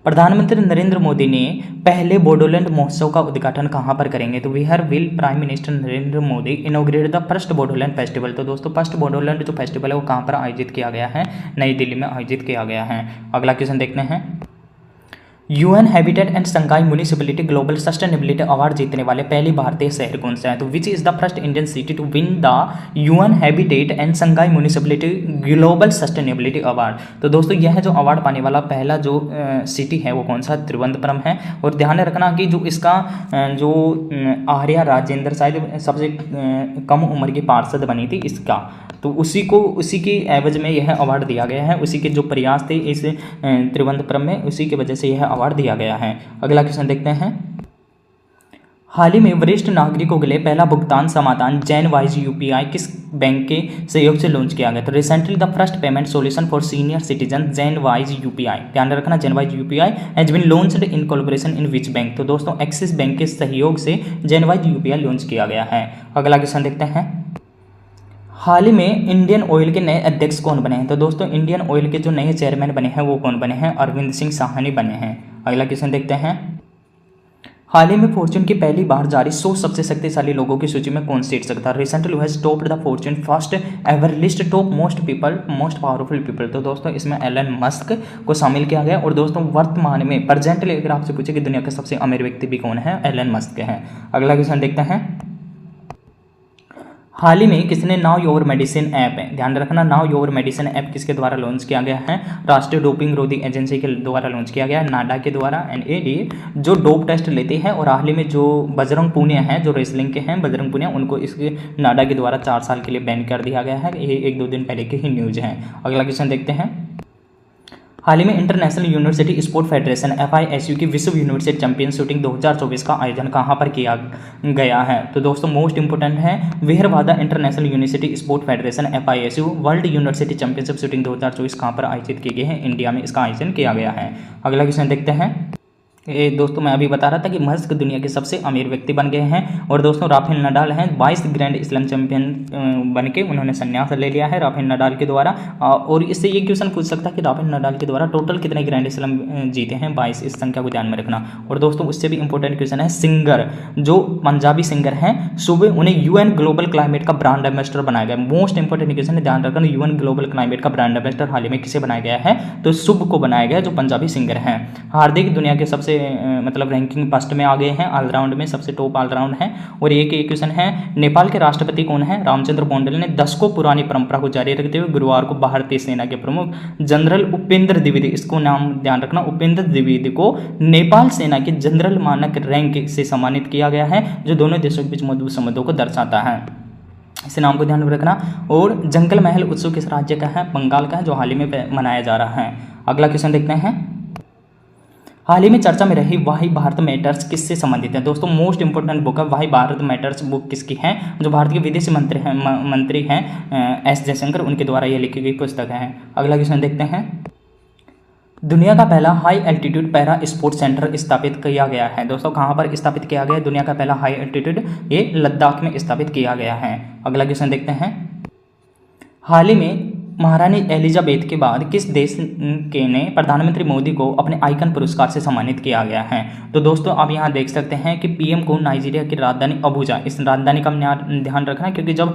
प्रधानमंत्री नरेंद्र मोदी ने पहले बोडोलैंड महोत्सव का उद्घाटन कहाँ पर करेंगे। तो where will prime minister Narendra Modi inaugurate the first Bodoland festival. तो दोस्तों फर्स्ट बोडोलैंड जो फेस्टिवल है वो कहाँ पर आयोजित किया गया है, नई दिल्ली में आयोजित किया गया है। अगला क्वेश्चन देखते हैं, UN Habitat and Shanghai municipality global sustainability award जीतने वाले पहली भारतीय शहर कौन सा है। तो which is the first Indian city to win the UN Habitat and Shanghai municipality global sustainability award. तो दोस्तों यह जो अवार्ड पाने वाला पहला जो सिटी है वो कौन सा, त्रिवेंद्रपुरम है। और ध्यान रखना कि जो इसका जो आर्या राजेंद्र शायद सबसे कम उम्र की पार्षद बनी थी इसका, तो उसी की एवज में यह अवार्ड दिया गया है, उसी के जो प्रयास थे इस त्रिवेंद्रपुरम में, उसी की वजह से यह अवार्ड दिया गया है। अगला क्वेश्चन देखते हैं, हाल ही में वरिष्ठ नागरिकों के लिए पहला भुगतान समाधान जैनवाइज UPI किस बैंक के सहयोग से लॉन्च किया गया। तो recently the first payment solution for senior citizen Genwise UPI, ध्यान रखना, Genwise UPI has been launched in collaboration in which bank. तो दोस्तों एक्सिस बैंक के सहयोग से जैनवाइज UPI लॉन्च किया गया है। अगला क्वेश्चन देखते हैं, हाल ही में इंडियन ऑयल के नए अध्यक्ष कौन बने हैं। तो दोस्तों इंडियन ऑयल के जो नए चेयरमैन बने हैं वो कौन बने हैं, अरविंद सिंह साहनी बने हैं। अगला क्वेश्चन देखते हैं, हाल ही में फॉर्च्यून की पहली बार जारी 100 सबसे शक्तिशाली लोगों की सूची में कौन सीट था। Recently has topped the Fortune first ever list top most powerful people. तो दोस्तों इसमें एलन मस्क को शामिल किया गया। और दोस्तों वर्तमान में प्रेजेंटली अगर आपसे पूछे कि दुनिया के सबसे अमीर व्यक्ति भी कौन है, एलन मस्क है। अगला क्वेश्चन देखते हैं, हाल ही में किसने नाउ योर मेडिसिन ऐप है, ध्यान रखना, नाउ योर मेडिसिन ऐप किसके द्वारा लॉन्च किया गया है? राष्ट्रीय डोपिंग रोधी एजेंसी के द्वारा लॉन्च किया गया है, नाडा के द्वारा। NAD जो डोप टेस्ट लेते हैं, और हाल ही में जो बजरंग पूनिया हैं, जो रेसलिंग के हैं बजरंग पूनिया, उनको इसके नाडा के द्वारा 4 साल के लिए बैन कर दिया गया है। ये 1-2 दिन पहले की ही न्यूज़ है। अगला क्वेश्चन देखते हैं। हाल ही में international university sport federation FISU की विश्व यूनिवर्सिटी चैंपियन शूटिंग 2024 का आयोजन कहां पर किया गया है? तो दोस्तों मोस्ट इंपोर्टेंट है, विहरवादा international university sport federation FISU world university championship shooting 2024 कहां पर आयोजित की गई है? इंडिया में इसका आयोजन किया गया है। अगला क्वेश्चन देखते हैं। ये दोस्तों मैं अभी बता रहा था कि महज दुनिया के सबसे अमीर व्यक्ति बन गए हैं, और दोस्तों राफेल नडाल हैं 22 ग्रैंड स्लैम चैंपियन बन के उन्होंने संन्यास ले लिया है राफेल नडाल के द्वारा। और इससे ये क्वेश्चन पूछ सकता है कि राफेल नडाल के द्वारा टोटल कितने ग्रैंड स्लैम जीते हैं? 22। इस संख्या को ध्यान में रखना। और दोस्तों उससे भी इंपॉर्टेंट क्वेश्चन है, सिंगर जो पंजाबी सिंगर हैं सुबह, उन्हें UN ग्लोबल क्लाइमेट का ब्रांड एम्बेसडर बनाया गया। मोस्ट इंपॉर्टेंट क्वेश्चन है, ध्यान रखना, UN ग्लोबल क्लाइमेट का ब्रांड एम्बेसडर हाल ही में किसे बनाया गया है? तो शुभ को बनाया गया, जो पंजाबी सिंगर हैं। हार्दिक दुनिया के सबसे मतलब रैंकिंग फर्स्ट में आ गए हैं, ऑलराउंड में सबसे टॉप ऑलराउंड है। और एक क्वेश्चन है, नेपाल के राष्ट्रपति कौन है? रामचंद्र पौंडेल ने दशकों पुरानी परंपरा को जारी रखते हुए गुरुवार को भारतीय सेना के प्रमुख जनरल उपेंद्र द्विवेदी, इसको नाम ध्यान रखना, उपेंद्र द्विवेदी को नेपाल सेना के जनरल मानक रैंक से सम्मानित किया गया है, जो दोनों देशों के बीच मजबूत संबंधों को दर्शाता है। इस नाम को ध्यान में रखना। और जंगल महल उत्सव किस राज्य का है? बंगाल का है, जो हाल ही में मनाया जा रहा है। अगला क्वेश्चन देखते हैं। हाल ही में चर्चा में रही वाही भारत मैटर्स किससे संबंधित है? दोस्तों मोस्ट इंपोर्टेंट बुक है वाही भारत मैटर्स। बुक किसकी है? जो भारत के विदेश मंत्री हैं S जयशंकर, उनके द्वारा यह लिखी गई पुस्तक है। अगला क्वेश्चन देखते हैं। दुनिया का पहला high altitude para sport centre स्थापित किया गया है। दोस्तों कहाँ पर स्थापित किया गया है दुनिया का पहला हाई एल्टीट्यूड? ये लद्दाख में स्थापित किया गया है। अगला क्वेश्चन देखते हैं। हाल ही में महारानी एलिजाबेथ के बाद किस देश के ने प्रधानमंत्री मोदी को अपने आइकन पुरस्कार से सम्मानित किया गया है? तो दोस्तों आप यहाँ देख सकते हैं कि PM को नाइजीरिया की राजधानी अबुजा, इस राजधानी का ध्यान रखना, क्योंकि जब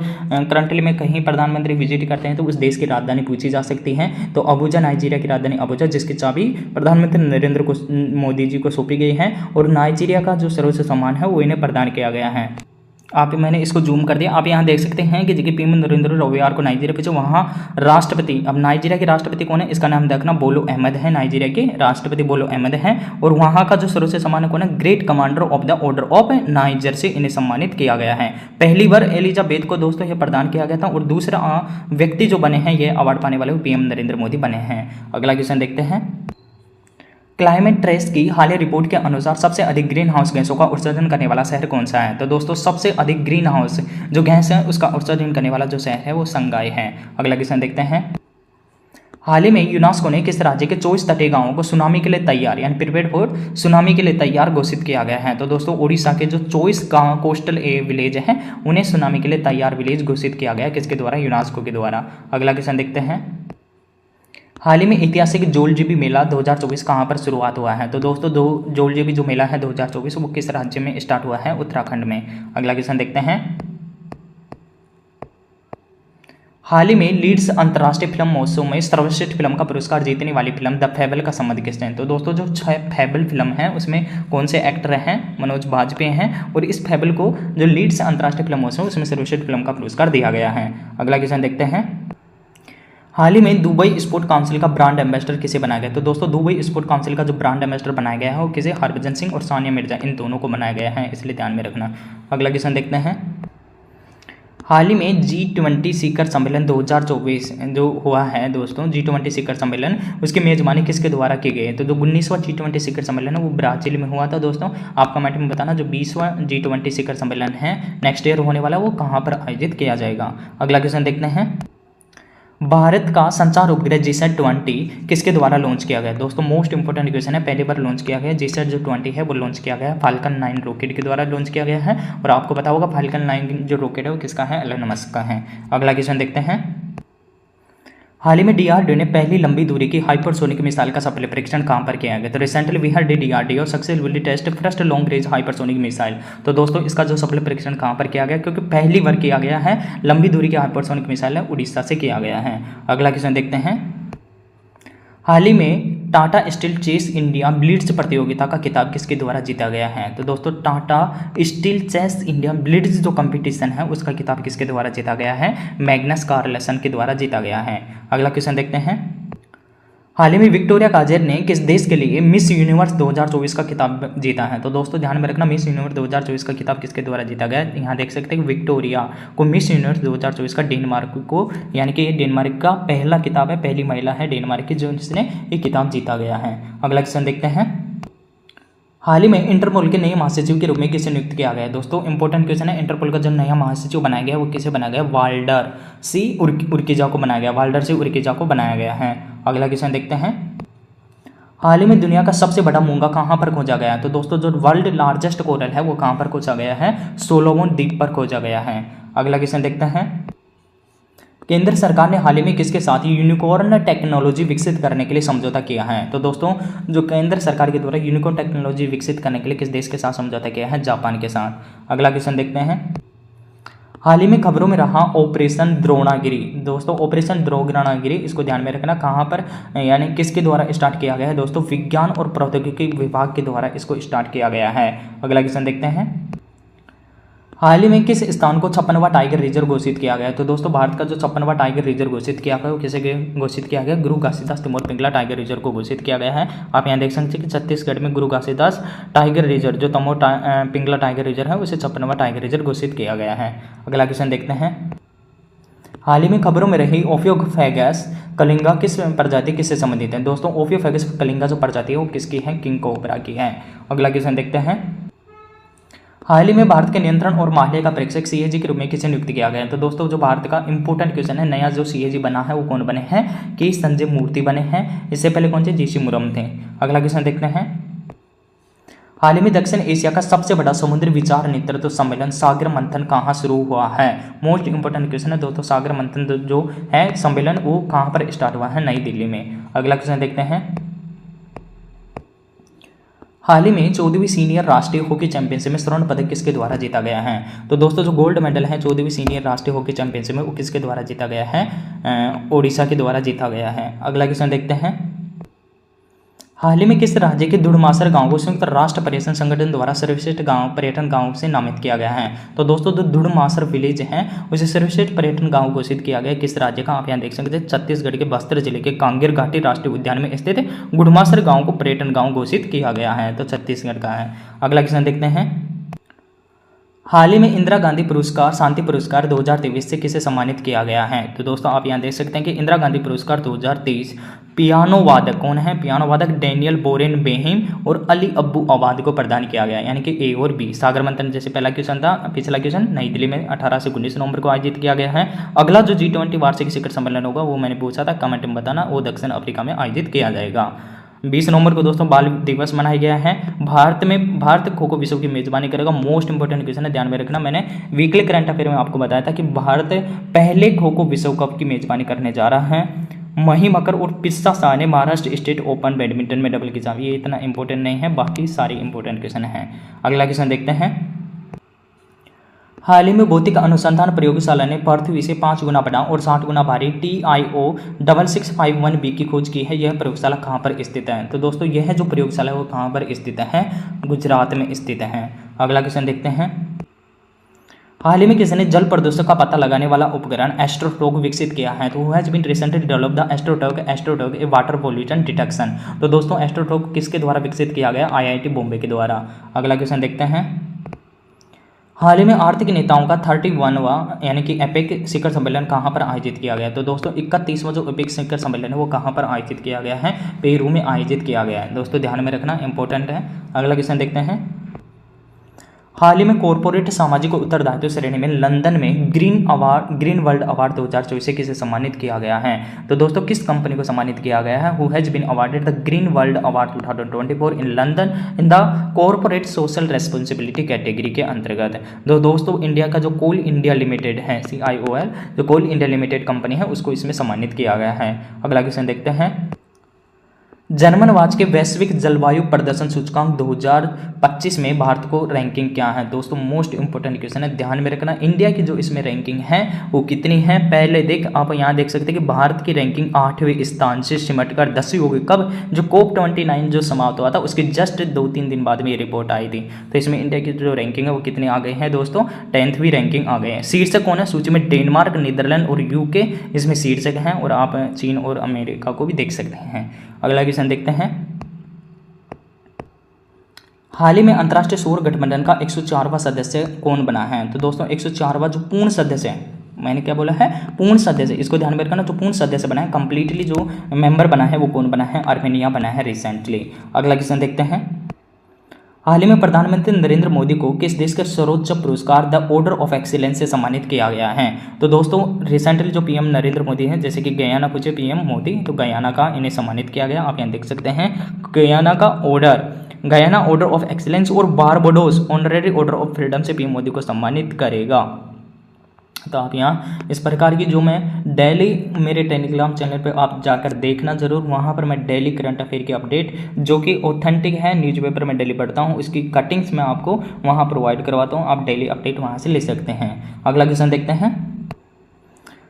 करंटली में कहीं प्रधानमंत्री विजिट करते हैं तो उस देश की राजधानी पूछी जा सकती है। तो अबुजा, नाइजीरिया की राजधानी अबुजा, जिसकी चाबी प्रधानमंत्री नरेंद्र मोदी जी को सौंपी गई है। और नाइजीरिया का जो सर्वोच्च सम्मान है वो इन्हें प्रदान किया गया है। मैंने इसको जूम कर दिया, आप यहाँ देख सकते हैं कि जगह PM नरेंद्र रविवार को नाइजीरिया पे, वहाँ राष्ट्रपति, अब नाइजीरिया के राष्ट्रपति कौन है? इसका नाम देखना, बोलो अहमद है। नाइजीरिया के राष्ट्रपति बोलो अहमद है। और वहाँ का जो सर्वोच्च सम्मान कौन है? Great commander of the order of niger से इन्हें सम्मानित किया गया है। पहली बार एलिजाबेथ को दोस्तों ये प्रदान किया गया था, और दूसरा व्यक्ति जो बने हैं ये अवार्ड पाने वाले PM नरेंद्र मोदी बने हैं। अगला क्वेश्चन देखते हैं। क्लाइमेट ट्रेस्ट की हालिया रिपोर्ट के अनुसार सबसे अधिक ग्रीन हाउस गैसों का उत्सर्जन करने वाला शहर कौन सा है? तो दोस्तों सबसे अधिक ग्रीन हाउस जो गैस है उसका उत्सर्जन करने वाला जो शहर है वो संघाई है। अगला क्वेश्चन देखते हैं। हाल ही में यूनेस्को ने किस राज्य के 24 तटीय गांवों को सुनामी के लिए तैयार, यानी प्रिपेयर्ड फॉर सुनामी के लिए तैयार घोषित किया गया है? तो दोस्तों उड़ीसा के जो 24 गांव कोस्टल विलेज हैं उन्हें सुनामी के लिए तैयार विलेज घोषित किया गया, किसके द्वारा? यूनेस्को के द्वारा। अगला क्वेश्चन देखते हैं। हाल ही में ऐतिहासिक जोलजीबी मेला 2024 कहाँ पर शुरुआत हुआ है? तो दोस्तों जोलजीबी जो मेला है 2024 वो किस राज्य में स्टार्ट हुआ है? उत्तराखंड में। अगला क्वेश्चन देखते हैं। हाल ही में लीड्स अंतर्राष्ट्रीय फिल्म महोत्सव में सर्वश्रेष्ठ फिल्म का पुरस्कार जीतने वाली फिल्म द फेबल का संबंध किससे है? तो दोस्तों जो फेबल फिल्म है उसमें कौन से एक्टर हैं? मनोज बाजपेयी हैं। और इस फेबल को जो लीड्स अंतर्राष्ट्रीय फिल्म महोत्सव उसमें सर्वश्रेष्ठ फिल्म का पुरस्कार दिया गया है। अगला क्वेश्चन देखते हैं। हाल ही में दुबई स्पोर्ट काउंसिल का ब्रांड एम्बेसडर किसे बनाया गया? तो दोस्तों दुबई स्पोर्ट काउंसिल का जो ब्रांड एम्बेसडर बनाया गया है वो किसे? हरभजन सिंह और सानिया मिर्जा, इन दोनों को बनाया गया है, इसलिए ध्यान में रखना। अगला क्वेश्चन देखते हैं। हाल ही में G20 शिखर सम्मेलन 2024 जो हुआ है दोस्तों, G20 शिखर सम्मेलन, उसकी मेजबानी किसके द्वारा की गई है? तो जो 19वां G20 शिखर सम्मेलन है वो ब्राजील में हुआ था दोस्तों। आप कमेंट में बताना जो 20वां G20 शिखर सम्मेलन है नेक्स्ट ईयर होने वाला वो कहाँ पर आयोजित किया जाएगा। अगला क्वेश्चन देखते हैं। भारत का संचार उपग्रह GSAT-20 किसके द्वारा लॉन्च किया गया? दोस्तों मोस्ट इंपोर्टेंट क्वेश्चन है, पहली बार लॉन्च किया गया GSAT जो 20 है वो लॉन्च किया गया फाल्कन 9 रॉकेट के द्वारा लॉन्च किया गया है। और आपको पता होगा फाल्कन 9 जो रॉकेट है वो किसका है? एलन मस्क का है। अगला क्वेश्चन देखते हैं। हाल ही में DRDO ने पहली लंबी दूरी की हाइपरसोनिक मिसाइल का सफल परीक्षण कहां पर किया गया? तो recently we had DRDO successfully test first long range hypersonic missile. तो दोस्तों इसका जो सफल परीक्षण कहां पर किया गया? क्योंकि पहली बार किया गया है लंबी दूरी की हाइपरसोनिक मिसाइल है, उड़ीसा से किया गया है। अगला क्वेश्चन देखते हैं। हाल ही में Tata Steel Chess India Blitz प्रतियोगिता का खिताब किसके द्वारा जीता गया है? तो दोस्तों Tata Steel Chess India Blitz जो कंपटीशन है उसका खिताब किसके द्वारा जीता गया है? मैग्नस कार्लसन के द्वारा जीता गया है। अगला क्वेश्चन देखते हैं, हाल ही में विक्टोरिया काजेर ने किस देश के लिए मिस यूनिवर्स 2024 का खिताब जीता है? तो दोस्तों ध्यान में रखना, मिस यूनिवर्स 2024 का खिताब किसके द्वारा जीता गया है? यहाँ देख सकते हैं कि विक्टोरिया को मिस यूनिवर्स 2024 का डेनमार्क को, यानी कि ये डेनमार्क का पहला खिताब है, पहली महिला है डेनमार्क की जिसने ये खिताब जीता गया है। अगला क्वेश्चन देखते हैं, हाल ही में इंटरपोल के नए महासचिव के रूप में किसे नियुक्त किया गया है? दोस्तों इंपॉर्टेंट क्वेश्चन है, इंटरपोल का जो नया महासचिव बनाया गया है वो किसे बनाया गया? वाल्डर सी उर्किजा को बनाया गया, वाल्डर सी उर्किजा को बनाया गया है। अगला क्वेश्चन देखते हैं, हाल ही में दुनिया का सबसे बड़ा मूंगा कहाँ पर खोजा गया है? तो दोस्तों जो वर्ल्ड लार्जेस्ट कोरल है वो कहाँ पर खोजा गया है? सोलोमन द्वीप पर खोजा गया है। अगला क्वेश्चन देखते हैं, केंद्र सरकार ने हाल ही में किसके साथ यूनिकॉर्न टेक्नोलॉजी विकसित करने के लिए समझौता किया है? तो दोस्तों जो केंद्र सरकार के द्वारा यूनिकॉर्न टेक्नोलॉजी विकसित करने के लिए किस देश के साथ समझौता किया है? जापान के साथ। अगला क्वेश्चन देखते हैं, हाल ही में खबरों में रहा ऑपरेशन द्रोणागिरी। दोस्तों ऑपरेशन द्रोणागिरी इसको ध्यान में रखना, कहाँ पर यानी किसके द्वारा स्टार्ट किया गया है? दोस्तों विज्ञान और प्रौद्योगिकी विभाग के द्वारा इसको स्टार्ट किया गया है। अगला क्वेश्चन देखते हैं, हाल ही में किस स्थान को 56वां टाइगर रिजर्व घोषित किया गया है? तो दोस्तों भारत का जो 56वां टाइगर रिजर्व घोषित किया गया वो किसे घोषित किया गया? गुरु घासीदास तिमोर पिंगला टाइगर रिजर्व को घोषित किया गया है। आप यहाँ देख सकते हैं कि छत्तीसगढ़ में गुरु घासीदास टाइगर रिजर्व जो तमोर पिंगला टाइगर रिजर्व है उसे 56वां टाइगर रिजर्व घोषित किया गया है। अगला क्वेश्चन देखते हैं, हाल ही में खबरों में रही ओफियोफेगस कलिंगा किस प्रजाति किससे संबंधित है? दोस्तों ओफियोफेगस कलिंगा जो प्रजाति है वो किसकी है? किंग कोबरा की है। अगला क्वेश्चन देखते हैं, हाल ही में भारत के नियंत्रण और माल्य का प्रेक्षक सीएजी के रूप में किसे नियुक्त किया गया है? तो दोस्तों जो भारत का इंपॉर्टेंट क्वेश्चन है, नया जो सीएजी बना है वो कौन बने हैं? के संजय मूर्ति बने हैं। इससे पहले कौन से? जीसी मुर्मू थे। अगला क्वेश्चन देखते हैं, हाल ही में दक्षिण एशिया का सबसे बड़ा समुद्री विचार नेतृत्व सम्मेलन सागर मंथन कहाँ शुरू हुआ है? मोस्ट इंपोर्टेंट क्वेश्चन है दोस्तों, सागर मंथन जो है सम्मेलन वो कहाँ पर स्टार्ट हुआ है? नई दिल्ली में। अगला क्वेश्चन देखते हैं, हाल ही में 14वीं सीनियर राष्ट्रीय हॉकी चैंपियनशिप में स्वर्ण पदक किसके द्वारा जीता गया है? तो दोस्तों जो गोल्ड मेडल है 14वीं सीनियर राष्ट्रीय हॉकी चैंपियनशिप में वो किसके द्वारा जीता गया है? ओडिशा के द्वारा जीता गया है। अगला क्वेश्चन देखते हैं, हाल ही में किस राज्य के धुड़मासर गांव को संयुक्त राष्ट्र पर्यटन संगठन द्वारा सर्वश्रेष्ठ गांव पर्यटन गांव से नामित किया गया है? तो दोस्तों जो धुड़मासर विलेज है उसे सर्वश्रेष्ठ पर्यटन गांव घोषित किया गया किस राज्य का? आप यहाँ देख सकते हैं छत्तीसगढ़ के बस्तर जिले के कांगेर घाटी राष्ट्रीय उद्यान में स्थित गुड़मासर गांव को पर्यटन गांव घोषित किया गया है, तो छत्तीसगढ़ का है। अगला क्वेश्चन देखते हैं, हाल ही में इंदिरा गांधी पुरस्कार शांति पुरस्कार 2023 से किसे सम्मानित किया गया है? तो दोस्तों आप यहाँ देख सकते हैं कि इंदिरा गांधी पुरस्कार 2023 पियानो वादक कौन है? पियानो वादक डेनियल बोरेन बेहिम और अली अब्बू अवाद को प्रदान किया गया, यानी कि ए और बी। सागर मंथन जैसे पहला क्वेश्चन था, पिछला क्वेश्चन नई दिल्ली में 18 से 19 नवंबर को आयोजित किया गया है। अगला जो G20 वार्षिक शिखर सम्मेलन होगा वो मैंने पूछा था, कमेंट में बताना, वो दक्षिण अफ्रीका में आयोजित किया जाएगा। 20 नवंबर को दोस्तों बाल दिवस मनाया गया है। भारत खो खो विश्व की मेजबानी करेगा। मोस्ट इंपोर्टेंट क्वेश्चन है, ध्यान में रखना। मैंने वीकली करंट अफेयर में आपको बताया था कि भारत पहले खो खो विश्व कप की मेजबानी करने जा रहा है। मही मकर और पिस्सा शाह ने महाराष्ट्र स्टेट ओपन बैडमिंटन में डबल खिताब। ये इतना इंपॉर्टेंट नहीं है, बाकी सारी इंपॉर्टेंट क्वेश्चन हैं। अगला क्वेश्चन देखते हैं, हाल ही में भौतिक अनुसंधान प्रयोगशाला ने पृथ्वी से 5 गुना बड़ा और 60 गुना भारी TIO 6651b की खोज की है। यह प्रयोगशाला कहाँ पर स्थित है? तो दोस्तों यह जो प्रयोगशाला है वो कहाँ पर स्थित है? गुजरात में स्थित है। अगला क्वेश्चन देखते हैं, हाल ही में किसी ने जल प्रदूषण का पता लगाने वाला उपकरण एस्ट्रोटॉक विकसित किया है? तो has been recently develop the Astrotalk a water pollution detection. तो दोस्तों एस्ट्रोटॉक किसके द्वारा विकसित किया गया? IIT बॉम्बे के द्वारा। अगला क्वेश्चन देखते हैं, हाल ही में आर्थिक नेताओं का 31वां यानी कि एपेक शिखर सम्मेलन कहाँ पर आयोजित किया गया? तो दोस्तों 31वां जो एपेक शिखर सम्मेलन है वो कहाँ पर आयोजित किया गया है? पेरू में आयोजित किया गया है। दोस्तों ध्यान में रखना, इंपॉर्टेंट है। अगला क्वेश्चन देखते हैं, हाल ही में कॉर्पोरेट सामाजिक उत्तरदायित्व श्रेणी में लंदन में ग्रीन वर्ल्ड अवार्ड 2024 से किसे सम्मानित किया गया है? तो दोस्तों किस कंपनी को सम्मानित किया गया है? Who has been awarded the Green World Award 2024 in London in the corporate social responsibility category के अंतर्गत। दोस्तों इंडिया का जो कोल इंडिया लिमिटेड है CIOL, जो कोल इंडिया लिमिटेड कंपनी है उसको इसमें सम्मानित किया गया है। अगला क्वेश्चन देखते हैं, जर्मन वाच के वैश्विक जलवायु प्रदर्शन सूचकांक 2025 में भारत को रैंकिंग क्या है। दोस्तों मोस्ट इंपोर्टेंट क्वेश्चन है, ध्यान में रखना। इंडिया की जो इसमें रैंकिंग है वो कितनी है, पहले आप यहाँ देख सकते हैं कि भारत की रैंकिंग 8वें स्थान से सिमटकर 10वीं हो गई। कब, जो COP29 जो समाप्त हुआ था उसके जस्ट 2-3 दिन बाद में ये रिपोर्ट आई थी। तो इसमें इंडिया की जो रैंकिंग है वो कितनी आ गई है दोस्तों, 10वीं रैंकिंग आ गई है। शीर्षक कौन है सूची में, डेनमार्क, नीदरलैंड और यूके इसमें शीर्षक हैं, और आप चीन और अमेरिका को भी देख सकते हैं। अगला क्वेश्चन देखते हैं, हाल ही में अंतर्राष्ट्रीय सौर गठबंधन का 104वां सदस्य कौन बना है। तो दोस्तों 104वां जो पूर्ण सदस्य है, मैंने क्या बोला है, पूर्ण सदस्य, इसको ध्यान में रखना। जो पूर्ण सदस्य बना है, कंप्लीटली जो मेंबर बना है वो कौन बना है, आर्मेनिया बना है रिसेंटली। अगला क्वेश्चन देखते हैं, हाल ही में प्रधानमंत्री नरेंद्र मोदी को किस देश के सर्वोच्च पुरस्कार द ऑर्डर ऑफ एक्सीलेंस से सम्मानित किया गया है। तो दोस्तों रिसेंटली जो पीएम नरेंद्र मोदी हैं, जैसे कि गयाना पूछे पीएम मोदी, तो गयाना का इन्हें सम्मानित किया गया। आप यहाँ देख सकते हैं गयाना का order, Guyana order of excellence और Barbados honorary order of freedom से पीएम मोदी को सम्मानित करेगा। तो आप यहाँ इस प्रकार की जो मैं डेली मेरे टेलीग्राम चैनल पे आप जाकर देखना जरूर, वहाँ पर मैं डेली करंट अफेयर की अपडेट जो कि ऑथेंटिक है, न्यूज़पेपर में डेली पढ़ता हूँ, उसकी कटिंग्स मैं आपको वहाँ प्रोवाइड करवाता हूँ। आप डेली अपडेट वहाँ से ले सकते हैं। अगला क्वेश्चन देखते हैं,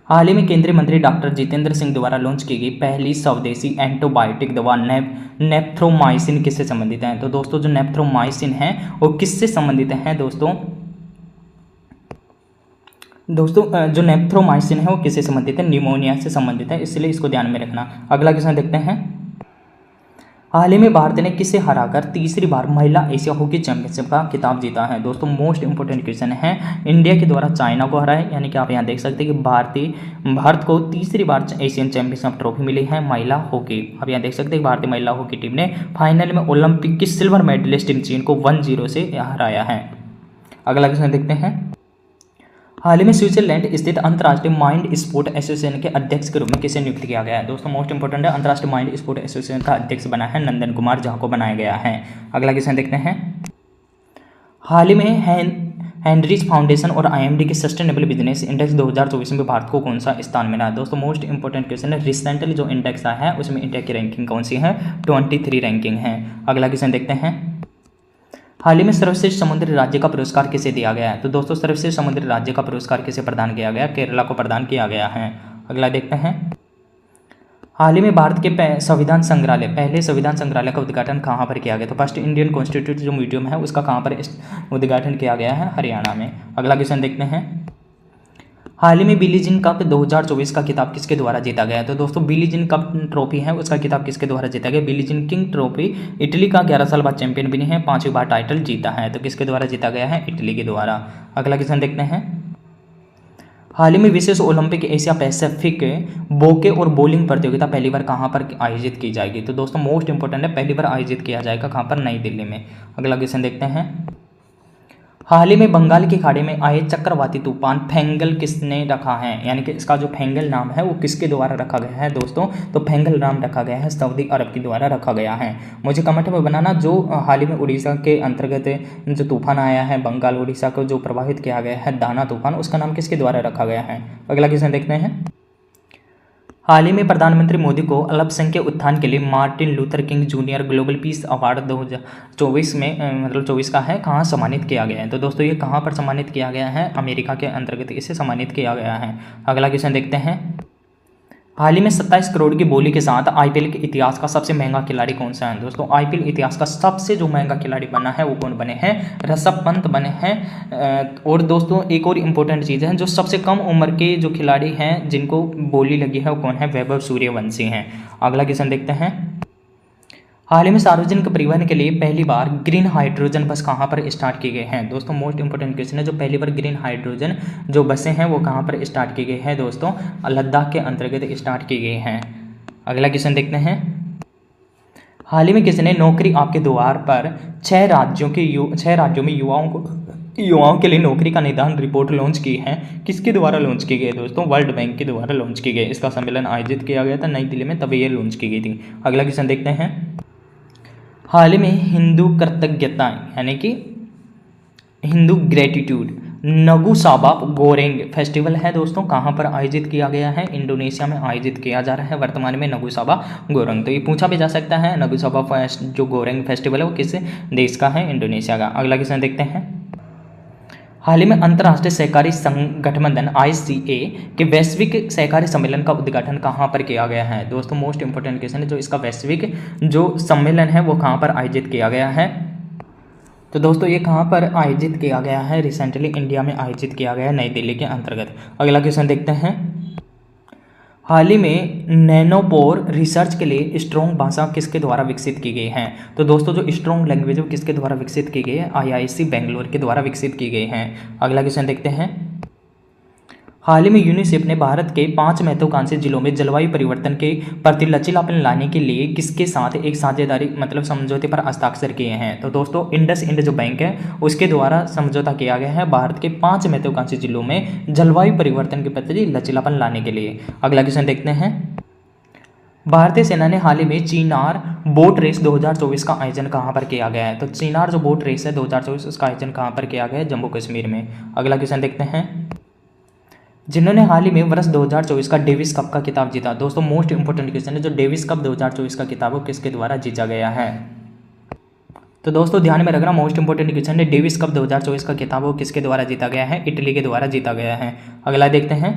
हाल ही में केंद्रीय मंत्री डॉक्टर जितेंद्र सिंह द्वारा लॉन्च की गई पहली स्वदेशी एंटीबायोटिक दवा नेप्थ्रोमाइसिन किससे संबंधित है। तो दोस्तों जो नेप्थ्रोमाइसिन है वो किससे संबंधित है दोस्तों जो नेप्थ्रोमाइसिन है वो किससे संबंधित है, निमोनिया से संबंधित है, इसलिए इसको ध्यान में रखना। अगला क्वेश्चन देखते हैं, हाल ही में भारत ने किसे हराकर तीसरी बार महिला एशिया हॉकी चैंपियनशिप का खिताब जीता है। दोस्तों मोस्ट इंपोर्टेंट क्वेश्चन है, इंडिया के द्वारा चाइना को हराया, यानी कि आप यहाँ देख सकते हैं कि भारत को तीसरी बार एशियन चैंपियनशिप ट्रॉफी मिली है महिला हॉकी। आप यहाँ देख सकते हैं भारतीय महिला हॉकी टीम ने फाइनल में ओलंपिक की सिल्वर मेडलिस्ट टीम चीन को 1-0 से हराया है। अगला क्वेश्चन देखते हैं, हाल ही में स्विट्जरलैंड स्थित अंतर्राष्ट्रीय माइंड स्पोर्ट एसोसिएशन के अध्यक्ष के रूप में किसे नियुक्त किया गया है। दोस्तों मोस्ट इंपोर्टेंट है, अंतर्राष्ट्रीय माइंड स्पोर्ट एसोसिएशन का अध्यक्ष बना है नंदन कुमार झा को बनाया गया है। अगला क्वेश्चन देखते हैं, हाल ही में हेनरीज फाउंडेशन और IMD के सस्टेनेबल बिजनेस इंडेक्स 2024 में भारत को कौन सा स्थान मिला है। दोस्तों मोस्ट इंपोर्टेंट क्वेश्चन है, रिसेंटली जो इंडेक्स आया है उसमें इंडिया की रैंकिंग कौन सी है, 23 रैंकिंग है। अगला क्वेश्चन देखते हैं, हाल ही में सर्वश्रेष्ठ समुद्री राज्य का पुरस्कार किसे दिया गया है। तो दोस्तों सर्वश्रेष्ठ समुद्री राज्य का पुरस्कार किसे प्रदान किया गया, केरला को प्रदान किया गया है। अगला देखते हैं, हाल ही में भारत के संविधान संग्रहालय, पहले संविधान संग्रहालय का उद्घाटन कहाँ पर किया गया। तो फर्स्ट इंडियन कॉन्स्टिट्यूशन जो म्यूजियम है उसका कहाँ पर उद्घाटन किया गया है, हरियाणा में। अगला क्वेश्चन देखते हैं, हाल ही में बिली जीन कप 2024 का खिताब किसके द्वारा जीता गया। तो दोस्तों बिली जीन कप ट्रॉफी है उसका खिताब किसके द्वारा जीता गया, Billie Jean King trophy Italy का 11 साल बाद चैंपियन बनी है, 5वीं बार टाइटल जीता है। तो किसके द्वारा जीता गया है, इटली के द्वारा। अगला क्वेश्चन देखते हैं, हाल ही में विशेष ओलंपिक एशिया पैसिफिक बोके और बॉलिंग प्रतियोगिता पहली बार कहाँ पर आयोजित की जाएगी। तो दोस्तों मोस्ट इंपोर्टेंट है, पहली बार आयोजित किया जाएगा कहाँ पर, नई दिल्ली में। अगला क्वेश्चन देखते हैं, हाल ही में बंगाल की खाड़ी में आए चक्रवाती तूफान फेंगल किसने रखा है, यानी कि इसका जो फेंगल नाम है वो किसके द्वारा रखा गया है दोस्तों। तो फेंगल नाम रखा गया है सऊदी अरब के द्वारा रखा गया है। मुझे कमेंट में बनाना, जो हाल ही में उड़ीसा के अंतर्गत जो तूफान आया है बंगाल उड़ीसा को जो प्रभावित किया गया है दाना तूफान, उसका नाम किसके द्वारा रखा गया है। अगला क्वेश्चन देखते हैं, हाल ही में प्रधानमंत्री मोदी को अल्पसंख्यक उत्थान के लिए Martin Luther king junior global peace award 2024 में 24 का है, कहाँ सम्मानित किया गया है। तो दोस्तों ये कहाँ पर सम्मानित किया गया है, अमेरिका के अंतर्गत इसे सम्मानित किया गया है। अगला क्वेश्चन देखते हैं, हाल ही में 27 करोड़ की बोली के साथ IPL के इतिहास का सबसे महंगा खिलाड़ी कौन सा है। दोस्तों IPL इतिहास का सबसे जो महंगा खिलाड़ी बना है वो कौन बने हैं, ऋषभ पंत बने हैं। और दोस्तों एक और इम्पोर्टेंट चीज़ है, जो सबसे कम उम्र के जो खिलाड़ी हैं जिनको बोली लगी है वो कौन है, वैभव सूर्यवंशी हैं। अगला क्वेश्चन देखते हैं, हाल ही में सार्वजनिक परिवहन के लिए पहली बार ग्रीन हाइड्रोजन बस कहाँ पर स्टार्ट की गई हैं। दोस्तों मोस्ट इंपोर्टेंट क्वेश्चन है, जो पहली बार ग्रीन हाइड्रोजन जो बसें हैं वो कहाँ पर स्टार्ट की गई हैं दोस्तों, लद्दाख के अंतर्गत स्टार्ट की गई हैं। अगला क्वेश्चन देखते हैं, हाल ही में किसने नौकरी आपके द्वार पर 6 राज्यों में युवाओं के लिए नौकरी का निदान रिपोर्ट लॉन्च की है, किसके द्वारा लॉन्च की गई दोस्तों, वर्ल्ड बैंक के द्वारा लॉन्च की गई। इसका सम्मेलन आयोजित किया गया था नई दिल्ली में, तभी ये लॉन्च की गई थी। अगला क्वेश्चन देखते हैं, हाल ही में हिंदू कृतज्ञता यानी कि हिंदू ग्रेटिट्यूड नगुसाबा गोरेंग फेस्टिवल है दोस्तों, कहाँ पर आयोजित किया गया है? इंडोनेशिया में आयोजित किया जा रहा है वर्तमान में नगुसाबा गोरेंग। तो ये पूछा भी जा सकता है, नगुसाबा जो गोरेंग फेस्टिवल है वो किस देश का है? इंडोनेशिया का। अगला क्वेश्चन देखते हैं। हाल ही में अंतर्राष्ट्रीय सहकारी संगठन ICA के वैश्विक सहकारी सम्मेलन का उद्घाटन कहाँ पर किया गया है? दोस्तों मोस्ट इंपोर्टेंट क्वेश्चन है, जो इसका वैश्विक जो सम्मेलन है वो कहाँ पर आयोजित किया गया है? तो दोस्तों ये कहाँ पर आयोजित किया गया है? रिसेंटली इंडिया में आयोजित किया गया है, नई दिल्ली के अंतर्गत। अगला क्वेश्चन देखते हैं। हाल ही में नैनोपोर रिसर्च के लिए स्ट्रॉन्ग भाषा किसके द्वारा विकसित की गई है? तो दोस्तों जो स्ट्रॉन्ग लैंग्वेज वो किसके द्वारा विकसित की गई है? IISc बेंगलोर के द्वारा विकसित की गई है। अगला क्वेश्चन देखते हैं। हाल ही में यूनिसेफ ने भारत के 5 महत्वाकांक्षी जिलों में जलवायु परिवर्तन के प्रति लचीलापन लाने के लिए किसके साथ एक साझेदारी मतलब समझौते पर हस्ताक्षर किए हैं? तो दोस्तों इंडस इंड जो बैंक है उसके द्वारा समझौता किया गया है भारत के 5 महत्वाकांक्षी जिलों में जलवायु परिवर्तन के प्रति लचीलापन लाने के लिए। अगला क्वेश्चन देखते हैं। भारतीय सेना ने हाल ही में चिनार बोट रेस 2024 का आयोजन कहाँ पर किया गया है? तो चिनार जो बोट रेस है 2024 उसका आयोजन कहाँ पर किया गया है? जम्मू कश्मीर में। अगला क्वेश्चन देखते हैं। जिन्होंने हाल ही में वर्ष 2024 का डेविस कप का खिताब जीता? दोस्तों मोस्ट इंपोर्टेंट क्वेश्चन है, जो डेविस कप 2024 का खिताब वो किसके द्वारा जीता गया है? तो दोस्तों ध्यान में रखना, मोस्ट इंपोर्टेंट क्वेश्चन है, डेविस कप 2024 का खिताब वो किसके द्वारा जीता गया है? इटली के द्वारा जीता गया है। अगला देखते हैं।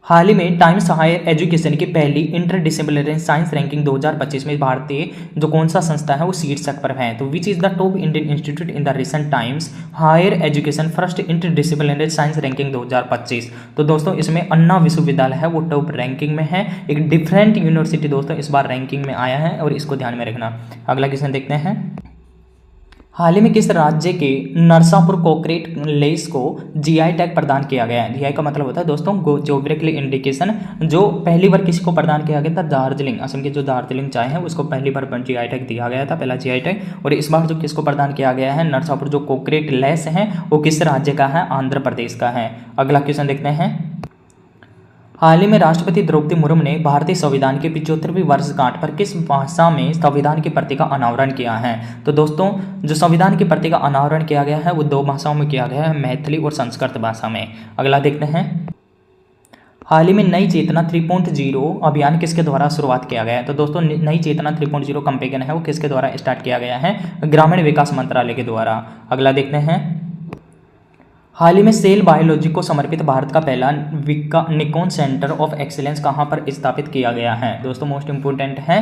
हाल ही में टाइम्स हायर एजुकेशन की पहली इंटरडिसिप्लिनरी साइंस रैंकिंग 2025 में भारतीय जो कौन सा संस्था है वो शीर्षक पर है? तो which is the top Indian institute in the recent Times Higher Education first interdisciplinary science ranking 2025? तो दोस्तों इसमें अन्ना विश्वविद्यालय है वो टॉप रैंकिंग में है। एक डिफरेंट यूनिवर्सिटी दोस्तों इस बार रैंकिंग में आया है और इसको ध्यान में रखना। अगला क्वेश्चन देखते हैं। हाल ही में किस राज्य के नरसापुर कॉन्क्रीट लेस को GI टैग प्रदान किया गया है? GI का मतलब होता है दोस्तों ज्योग्राफिकल इंडिकेशन, जो पहली बार किसी को प्रदान किया गया था? दार्जिलिंग, असम की जो दार्जिलिंग चाय है उसको पहली बार GI टैग दिया गया था, पहला GI टैग। और इस बार जो किसको प्रदान किया गया है? नरसापुर जो कॉन्क्रीट लेस है वो किस राज्य का है? आंध्र प्रदेश का है। अगला क्वेश्चन देखते हैं। हाल ही में राष्ट्रपति द्रौपदी मुर्मू ने भारतीय संविधान की 75वीं वर्षगांठ पर किस भाषा में संविधान की प्रति का अनावरण किया है? तो दोस्तों जो संविधान की प्रति का अनावरण किया गया है वो 2 भाषाओं में किया गया है, मैथिली और संस्कृत भाषा में। अगला देखते हैं। हाल ही में नई चेतना 3.0 अभियान किसके द्वारा शुरुआत किया गया है? तो दोस्तों नई चेतना 3.0 कैंपेन है वो किसके द्वारा स्टार्ट किया गया है? ग्रामीण विकास मंत्रालय के द्वारा। अगला देखते हैं। हाल ही में सेल बायोलॉजी को समर्पित भारत का पहला निकॉन सेंटर ऑफ एक्सीलेंस कहाँ पर स्थापित किया गया है? दोस्तों मोस्ट इंपोर्टेंट है,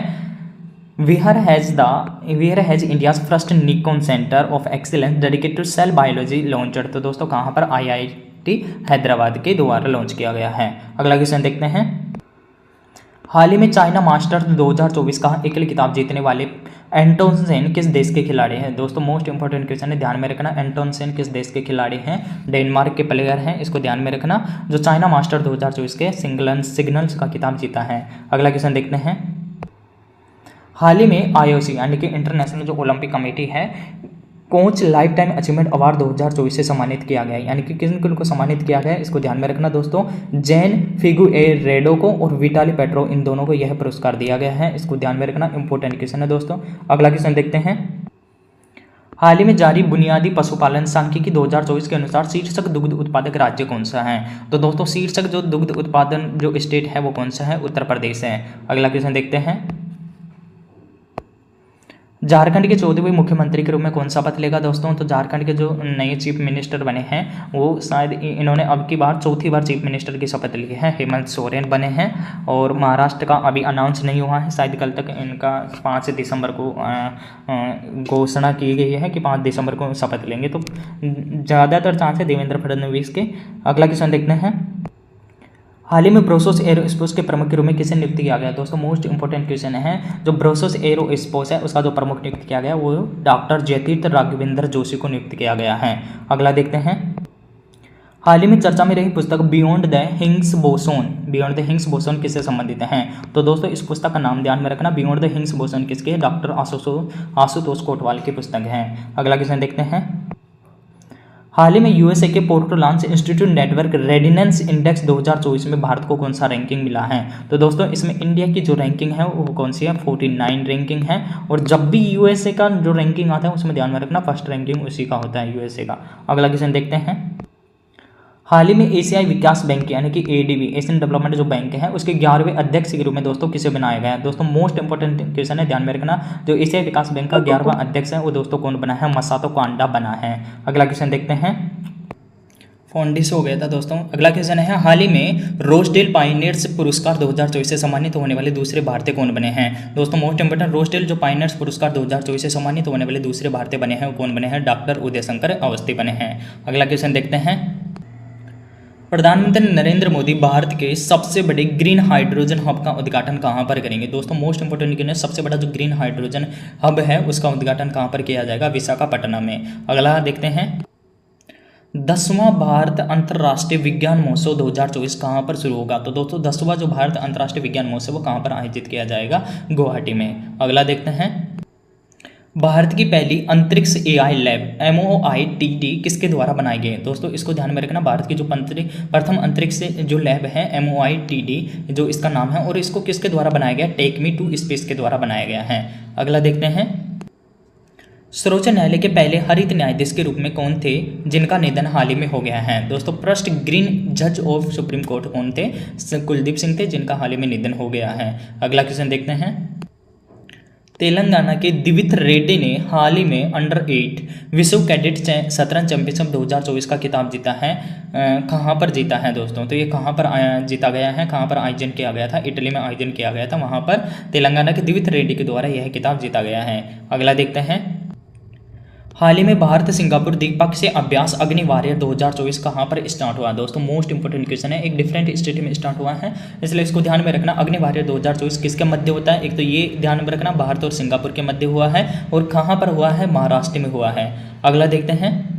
where has India's first Nikon centre of excellence dedicated to cell biology launched? तो दोस्तों कहाँ पर? IIT हैदराबाद के द्वारा लॉन्च किया गया है। अगला क्वेश्चन देखते हैं। हाल ही में चाइना मास्टर्स 2024 का एकल खिताब जीतने वाले एंटोन सेन किस देश के खिलाड़ी हैं? दोस्तों मोस्ट इंपोर्टेंट क्वेश्चन है, ध्यान में रखना। एंटोन सेन किस देश के खिलाड़ी हैं? डेनमार्क के प्लेयर हैं, इसको ध्यान में रखना, जो चाइना मास्टर 2024 के सिग्नल्स का खिताब जीता है। अगला क्वेश्चन देखते हैं। हाल ही में IOC यानी कि इंटरनेशनल जो ओलंपिक कमेटी है coach life time achievement award 2024 से सम्मानित किया गया है, यानी कि किन किन को सम्मानित किया गया है इसको ध्यान में रखना दोस्तों। जैन फिगुएरेडो को और विटाली पेट्रो, इन दोनों को यह पुरस्कार दिया गया है, इसको ध्यान में रखना, इंपॉर्टेंट क्वेश्चन है दोस्तों। अगला क्वेश्चन देखते हैं। हाल ही में जारी बुनियादी पशुपालन सांख्यिकी 2024 के अनुसार शीर्षक दुग्ध उत्पादक राज्य कौन सा है? तो दोस्तों शीर्षक जो दुग्ध उत्पादन जो स्टेट है वो कौन सा है? उत्तर प्रदेश है। अगला क्वेश्चन देखते हैं। झारखंड के 14वें मुख्यमंत्री के रूप में कौन सा शपथ लेगा दोस्तों? तो झारखंड के जो नए चीफ मिनिस्टर बने हैं वो शायद इन्होंने अब की बार चौथी बार चीफ मिनिस्टर की शपथ ली है, हेमंत सोरेन बने हैं। और महाराष्ट्र का अभी अनाउंस नहीं हुआ है, शायद कल तक इनका 5 दिसंबर को घोषणा की गई है कि 5 दिसंबर को शपथ लेंगे, तो ज़्यादातर चांस है देवेंद्र फडणवीस के। अगला क्वेश्चन देखते हैं। हाल ही में ब्रोसोस एरोस्पेस के प्रमुख के रूप में किसे नियुक्त किया गया? दोस्तों मोस्ट इंपोर्टेंट क्वेश्चन है, जो ब्रोसोस एरोस्पेस है उसका जो प्रमुख नियुक्त किया गया वो डॉक्टर जयतीर्थ राघवेंद्र जोशी को नियुक्त किया गया है। अगला देखते हैं। हाल ही में चर्चा में रही पुस्तक बियॉन्ड द हिग्स बोसोन किससे संबंधित हैं? तो दोस्तों इस पुस्तक का नाम ध्यान में रखना, बियॉन्ड द हिग्स बोसोन किसके है? डॉक्टर आशुतोष कोटवाल की पुस्तक है। अगला क्वेश्चन देखते हैं। हाल ही में यूएसए के पोर्टोलांस इंस्टीट्यूट नेटवर्क रेडिनेंस इंडेक्स 2024 में भारत को कौन सा रैंकिंग मिला है? तो दोस्तों इसमें इंडिया की जो रैंकिंग है वो कौन सी है? 49 रैंकिंग है। और जब भी यूएसए का जो रैंकिंग आता है उसमें ध्यान में रखना फर्स्ट रैंकिंग उसी का होता है, यूएसए का। अगला क्वेश्चन देखते हैं। हाल ही में एशियाई विकास बैंक यानी कि एडीबी, एशियन डेवलपमेंट जो बैंक है, उसके 11वें अध्यक्ष के रूप में दोस्तों किसे बनाया गया है? दोस्तों मोस्ट इंपोर्टेंट क्वेश्चन है, ध्यान में रखना। जो एशियाई विकास बैंक का 11वां अध्यक्ष है वो दोस्तों कौन बना है? मसातो कांडा बना है। अगला क्वेश्चन देखते हैं। फोन हो गया था दोस्तों। अगला क्वेश्चन है, हाल ही में रोजडेल पायनियर्स पुरस्कार 2024 से सम्मानित होने वाले दूसरे भारतीय कौन बने हैं? दोस्तों मोस्ट इंपोर्टेंट, रोजडेल जो पायनियर्स पुरस्कार 2024 से सम्मानित होने वाले दूसरे भारतीय बने हैं वो कौन बने हैं? डॉक्टर उदय शंकर अवस्थी बने हैं। अगला क्वेश्चन देखते हैं। प्रधानमंत्री नरेंद्र मोदी भारत के सबसे बड़े ग्रीन हाइड्रोजन हब का उद्घाटन कहां पर करेंगे? दोस्तों मोस्ट इंपोर्टेंट क्वेश्चन है, सबसे बड़ा जो ग्रीन हाइड्रोजन हब है उसका उद्घाटन कहां पर किया जाएगा? विशाखापट्टनम में। अगला देखते हैं। 10वां भारत अंतर्राष्ट्रीय विज्ञान महोत्सव 2024 कहां पर शुरू होगा? तो दोस्तों 10वां जो भारत अंतर्राष्ट्रीय विज्ञान महोत्सव वो कहां पर आयोजित किया जाएगा? गुवाहाटी में। अगला देखते हैं। भारत की पहली अंतरिक्ष एआई लैब MOITD किसके द्वारा बनाई गई है? दोस्तों इसको ध्यान में रखना, भारत की जो प्रथम अंतरिक्ष जो लैब है MOITD जो इसका नाम है, और इसको किसके द्वारा बनाया गया? टेक मी टू स्पेस के द्वारा बनाया गया है। अगला देखते हैं। सर्वोच्च न्यायालय के पहले हरित न्यायाधीश के रूप में कौन थे जिनका निधन हाल ही में हो गया है? दोस्तों फर्स्ट ग्रीन जज ऑफ सुप्रीम कोर्ट कौन थे? कुलदीप सिंह थे, जिनका हाल ही में निधन हो गया है। अगला क्वेश्चन देखते हैं। तेलंगाना के दिवित रेड्डी ने हाल ही में अंडर-8 विश्व कैडेट शतरंज चैंपियनशिप 2024 का खिताब जीता है। कहाँ पर जीता है दोस्तों? तो ये कहाँ पर जीता गया है? कहाँ पर आयोजन किया गया था? इटली में आयोजन किया गया था, वहाँ पर तेलंगाना के दिवित रेड्डी के द्वारा यह खिताब जीता गया है। अगला देखते हैं। हाल ही में भारत सिंगापुर द्विपक्षीय अभ्यास अग्नि वॉरियर 2024 कहाँ पर स्टार्ट हुआ? दोस्तों मोस्ट इंपोर्टेंट क्वेश्चन है, एक डिफरेंट स्टेट में स्टार्ट हुआ है, इसलिए इसको ध्यान में रखना। अग्नि वॉरियर 2024 किसके मध्य होता है? एक तो ये ध्यान में रखना, भारत और सिंगापुर के मध्य हुआ है, और कहाँ पर हुआ है? महाराष्ट्र में हुआ है। अगला देखते हैं।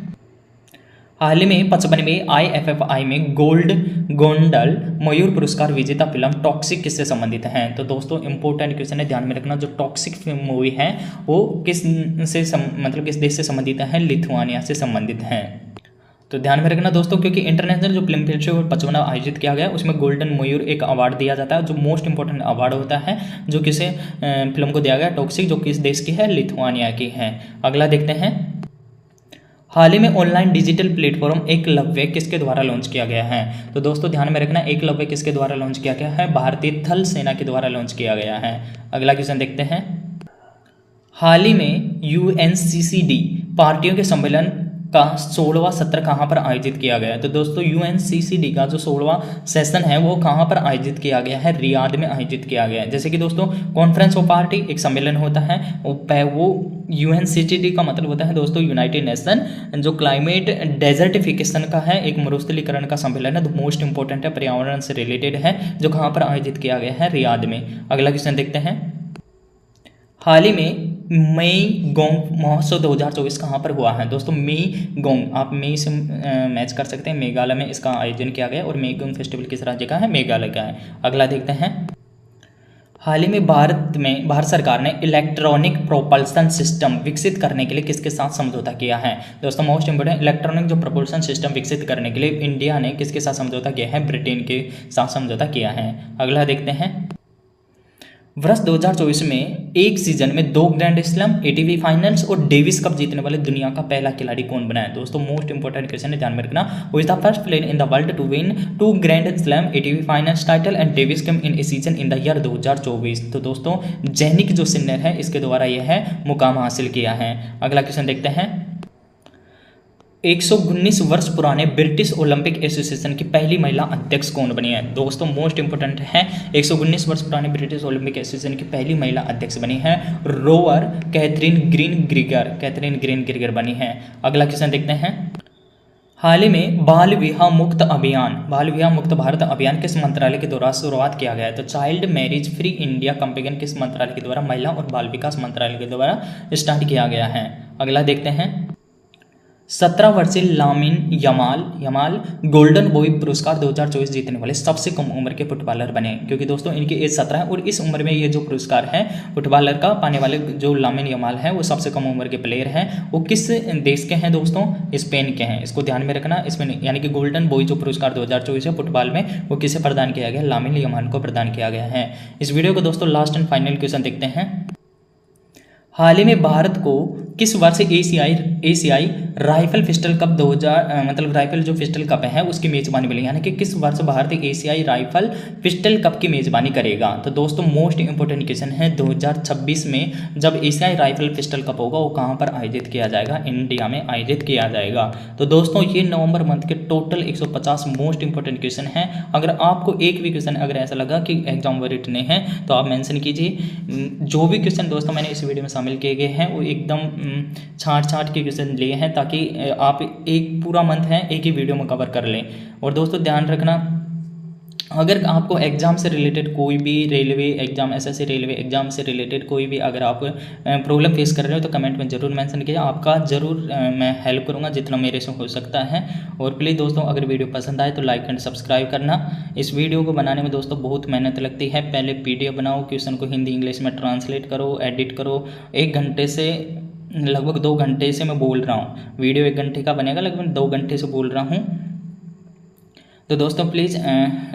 हाल ही में 55वें IFFI में गोल्डन मयूर पुरस्कार विजेता फिल्म टॉक्सिक किससे संबंधित है? तो दोस्तों इंपॉर्टेंट क्वेश्चन है, ध्यान में रखना। जो टॉक्सिक मूवी है वो किस देश से संबंधित है? लिथुआनिया से संबंधित है। तो ध्यान में रखना दोस्तों, क्योंकि इंटरनेशनल जो फिल्म फेस्टिवल 55वां आयोजित किया गया उसमें गोल्डन मयूर एक अवार्ड दिया जाता है, जो मोस्ट इंपॉर्टेंट अवार्ड होता है, जो किसे फिल्म को दिया गया टॉक्सिक, जो किस देश की है? लिथुआनिया की है। अगला देखते हैं। हाल ही में ऑनलाइन डिजिटल प्लेटफॉर्म एकलव्य किसके द्वारा लॉन्च किया गया है? तो दोस्तों ध्यान में रखना, एकलव्य किसके द्वारा लॉन्च किया गया है? भारतीय थल सेना के द्वारा लॉन्च किया गया है। अगला क्वेश्चन देखते हैं। हाल ही में UNCCD पार्टियों के सम्मेलन का 16वां सत्र कहाँ पर आयोजित किया गया है? तो दोस्तों UNCCD का जो 16वां सेशन है वो कहाँ पर आयोजित किया गया है? रियाद में आयोजित किया गया है। जैसे कि दोस्तों कॉन्फ्रेंस ऑफ पार्टी एक सम्मेलन होता है, वो UNCCD का मतलब होता है दोस्तों यूनाइटेड नेशन जो क्लाइमेट डेजर्टिफिकेशन का है, एक मरुस्थलीकरण का सम्मेलन है, तो मोस्ट इंपॉर्टेंट है, पर्यावरण से रिलेटेड है, जो कहाँ पर आयोजित किया गया है? रियाद में। अगला क्वेश्चन देखते हैं। हाल ही में मई गोंग महोत्सव 2024 कहाँ पर हुआ है? दोस्तों मई गोंग, आप मई से मैच कर सकते हैं, मेघालय में इसका आयोजन किया गया, और मई गोंग फेस्टिवल किस राज्य का है? मेघालय का है। अगला देखते हैं। हाल ही में भारत सरकार ने इलेक्ट्रॉनिक प्रोपल्सन सिस्टम विकसित करने के लिए किसके साथ समझौता किया है? दोस्तों मोस्ट इंपोर्टेंट, इलेक्ट्रॉनिक जो प्रोपल्सन सिस्टम विकसित करने के लिए इंडिया ने किसके साथ समझौता किया है? ब्रिटेन के साथ समझौता किया है। अगला देखते हैं। वर्ष 2024 में एक सीजन में 2 ग्रैंड स्लैम, ATP फाइनल्स और डेविस कप जीतने वाले दुनिया का पहला खिलाड़ी कौन बना है? दोस्तों मोस्ट इंपोर्टेंट क्वेश्चन है, ध्यान में रखना। Who is the first player in the world to win 2 grand slam, ATP finals title and Davis Cup in a season in the year 2024? तो दोस्तों जैनिक जो सिन्नर है इसके द्वारा यह है मुकाम हासिल किया है। अगला क्वेश्चन देखते हैं। 119 वर्ष पुराने ब्रिटिश ओलंपिक एसोसिएशन की पहली महिला अध्यक्ष कौन बनी है? दोस्तों मोस्ट इंपोर्टेंट है, 119 वर्ष पुराने ब्रिटिश ओलंपिक एसोसिएशन की पहली महिला अध्यक्ष बनी है रोवर कैथरीन ग्रीन ग्रीगर बनी है। अगला क्वेश्चन देखते हैं। हाल ही में बाल विवाह मुक्त भारत अभियान किस मंत्रालय के द्वारा शुरुआत किया गया है? तो child marriage free India campaign किस मंत्रालय के द्वारा? महिला और बाल विकास मंत्रालय के द्वारा स्टार्ट किया गया है। अगला देखते हैं। 17 वर्षीय लामिन यमाल गोल्डन बॉय पुरस्कार 2024 जीतने वाले सबसे कम उम्र के फुटबॉलर बने, क्योंकि दोस्तों इनकी एज 17 है और इस उम्र में ये जो पुरस्कार है फुटबॉलर का पाने वाले जो लामिन यमाल है वो सबसे कम उम्र के प्लेयर हैं। वो किस देश के हैं दोस्तों? स्पेन के हैं। इसको ध्यान में रखना। इसमें यानी कि गोल्डन बॉय जो पुरस्कार 2024 है फुटबॉल में वो किसे प्रदान किया गया? लामिन यमाल को प्रदान किया गया है। इस वीडियो को दोस्तों लास्ट एंड फाइनल क्वेश्चन देखते हैं। हाल ही में भारत को किस वर्ष एशियाई राइफल पिस्टल कप 2000 मतलब राइफल जो पिस्टल कप है उसकी मेजबानी मिली, यानी कि किस वर्ष भारत एशियाई राइफल पिस्टल कप की मेजबानी करेगा? तो दोस्तों मोस्ट इंपोर्टेंट क्वेश्चन है, 2026 में जब एशियाई राइफल पिस्टल कप होगा वो कहाँ पर आयोजित किया जाएगा? इंडिया में आयोजित किया जाएगा। तो दोस्तों ये नवंबर मंथ के टोटल 150 मोस्ट इंपोर्टेंट क्वेश्चन है। अगर आपको एक भी क्वेश्चन अगर ऐसा लगा कि एग्जाम वरीट नहीं है तो आप मेंशन कीजिए। जो भी क्वेश्चन दोस्तों मैंने इस वीडियो में शामिल किए गए हैं वो एकदम छाँट के क्वेश्चन लिए हैं ताकि आप एक पूरा मंथ है एक ही वीडियो में कवर कर लें। और दोस्तों ध्यान रखना, अगर आपको एग्ज़ाम से रिलेटेड कोई भी railway exam SSC railway exam से रिलेटेड कोई भी अगर आप प्रॉब्लम फेस कर रहे हो तो कमेंट में ज़रूर मेंशन कीजिए। आपका ज़रूर मैं हेल्प करूंगा जितना मेरे से हो सकता है। और प्लीज़ दोस्तों अगर वीडियो पसंद आए तो लाइक एंड सब्सक्राइब करना। इस वीडियो को बनाने में दोस्तों बहुत मेहनत लगती है। पहले PDF बनाओ, क्वेश्चन को हिंदी इंग्लिश में ट्रांसलेट करो, एडिट करो। 1 घंटे से लगभग 2 घंटे से मैं बोल रहा हूँ। वीडियो 1 घंटे का बनेगा, लगभग 2 घंटे से बोल रहा हूँ। तो दोस्तों प्लीज़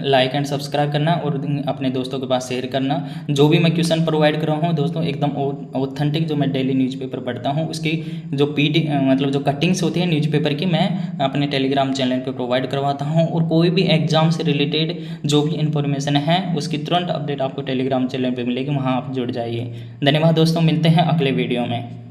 लाइक एंड सब्सक्राइब करना और अपने दोस्तों के पास शेयर करना। जो भी मैं क्वेश्चन प्रोवाइड कर रहा हूँ दोस्तों एकदम ऑथेंटिक, जो मैं डेली न्यूज़पेपर पढ़ता हूँ उसकी जो मतलब जो कटिंग्स होती है न्यूज़पेपर की मैं अपने टेलीग्राम चैनल पे प्रोवाइड करवाता हूँ। और कोई भी एग्जाम से रिलेटेड जो भी इन्फॉर्मेशन है उसकी तुरंत अपडेट आपको टेलीग्राम चैनल पर मिलेगी, वहाँ आप जुड़ जाइए। धन्यवाद दोस्तों, मिलते हैं अगले वीडियो में।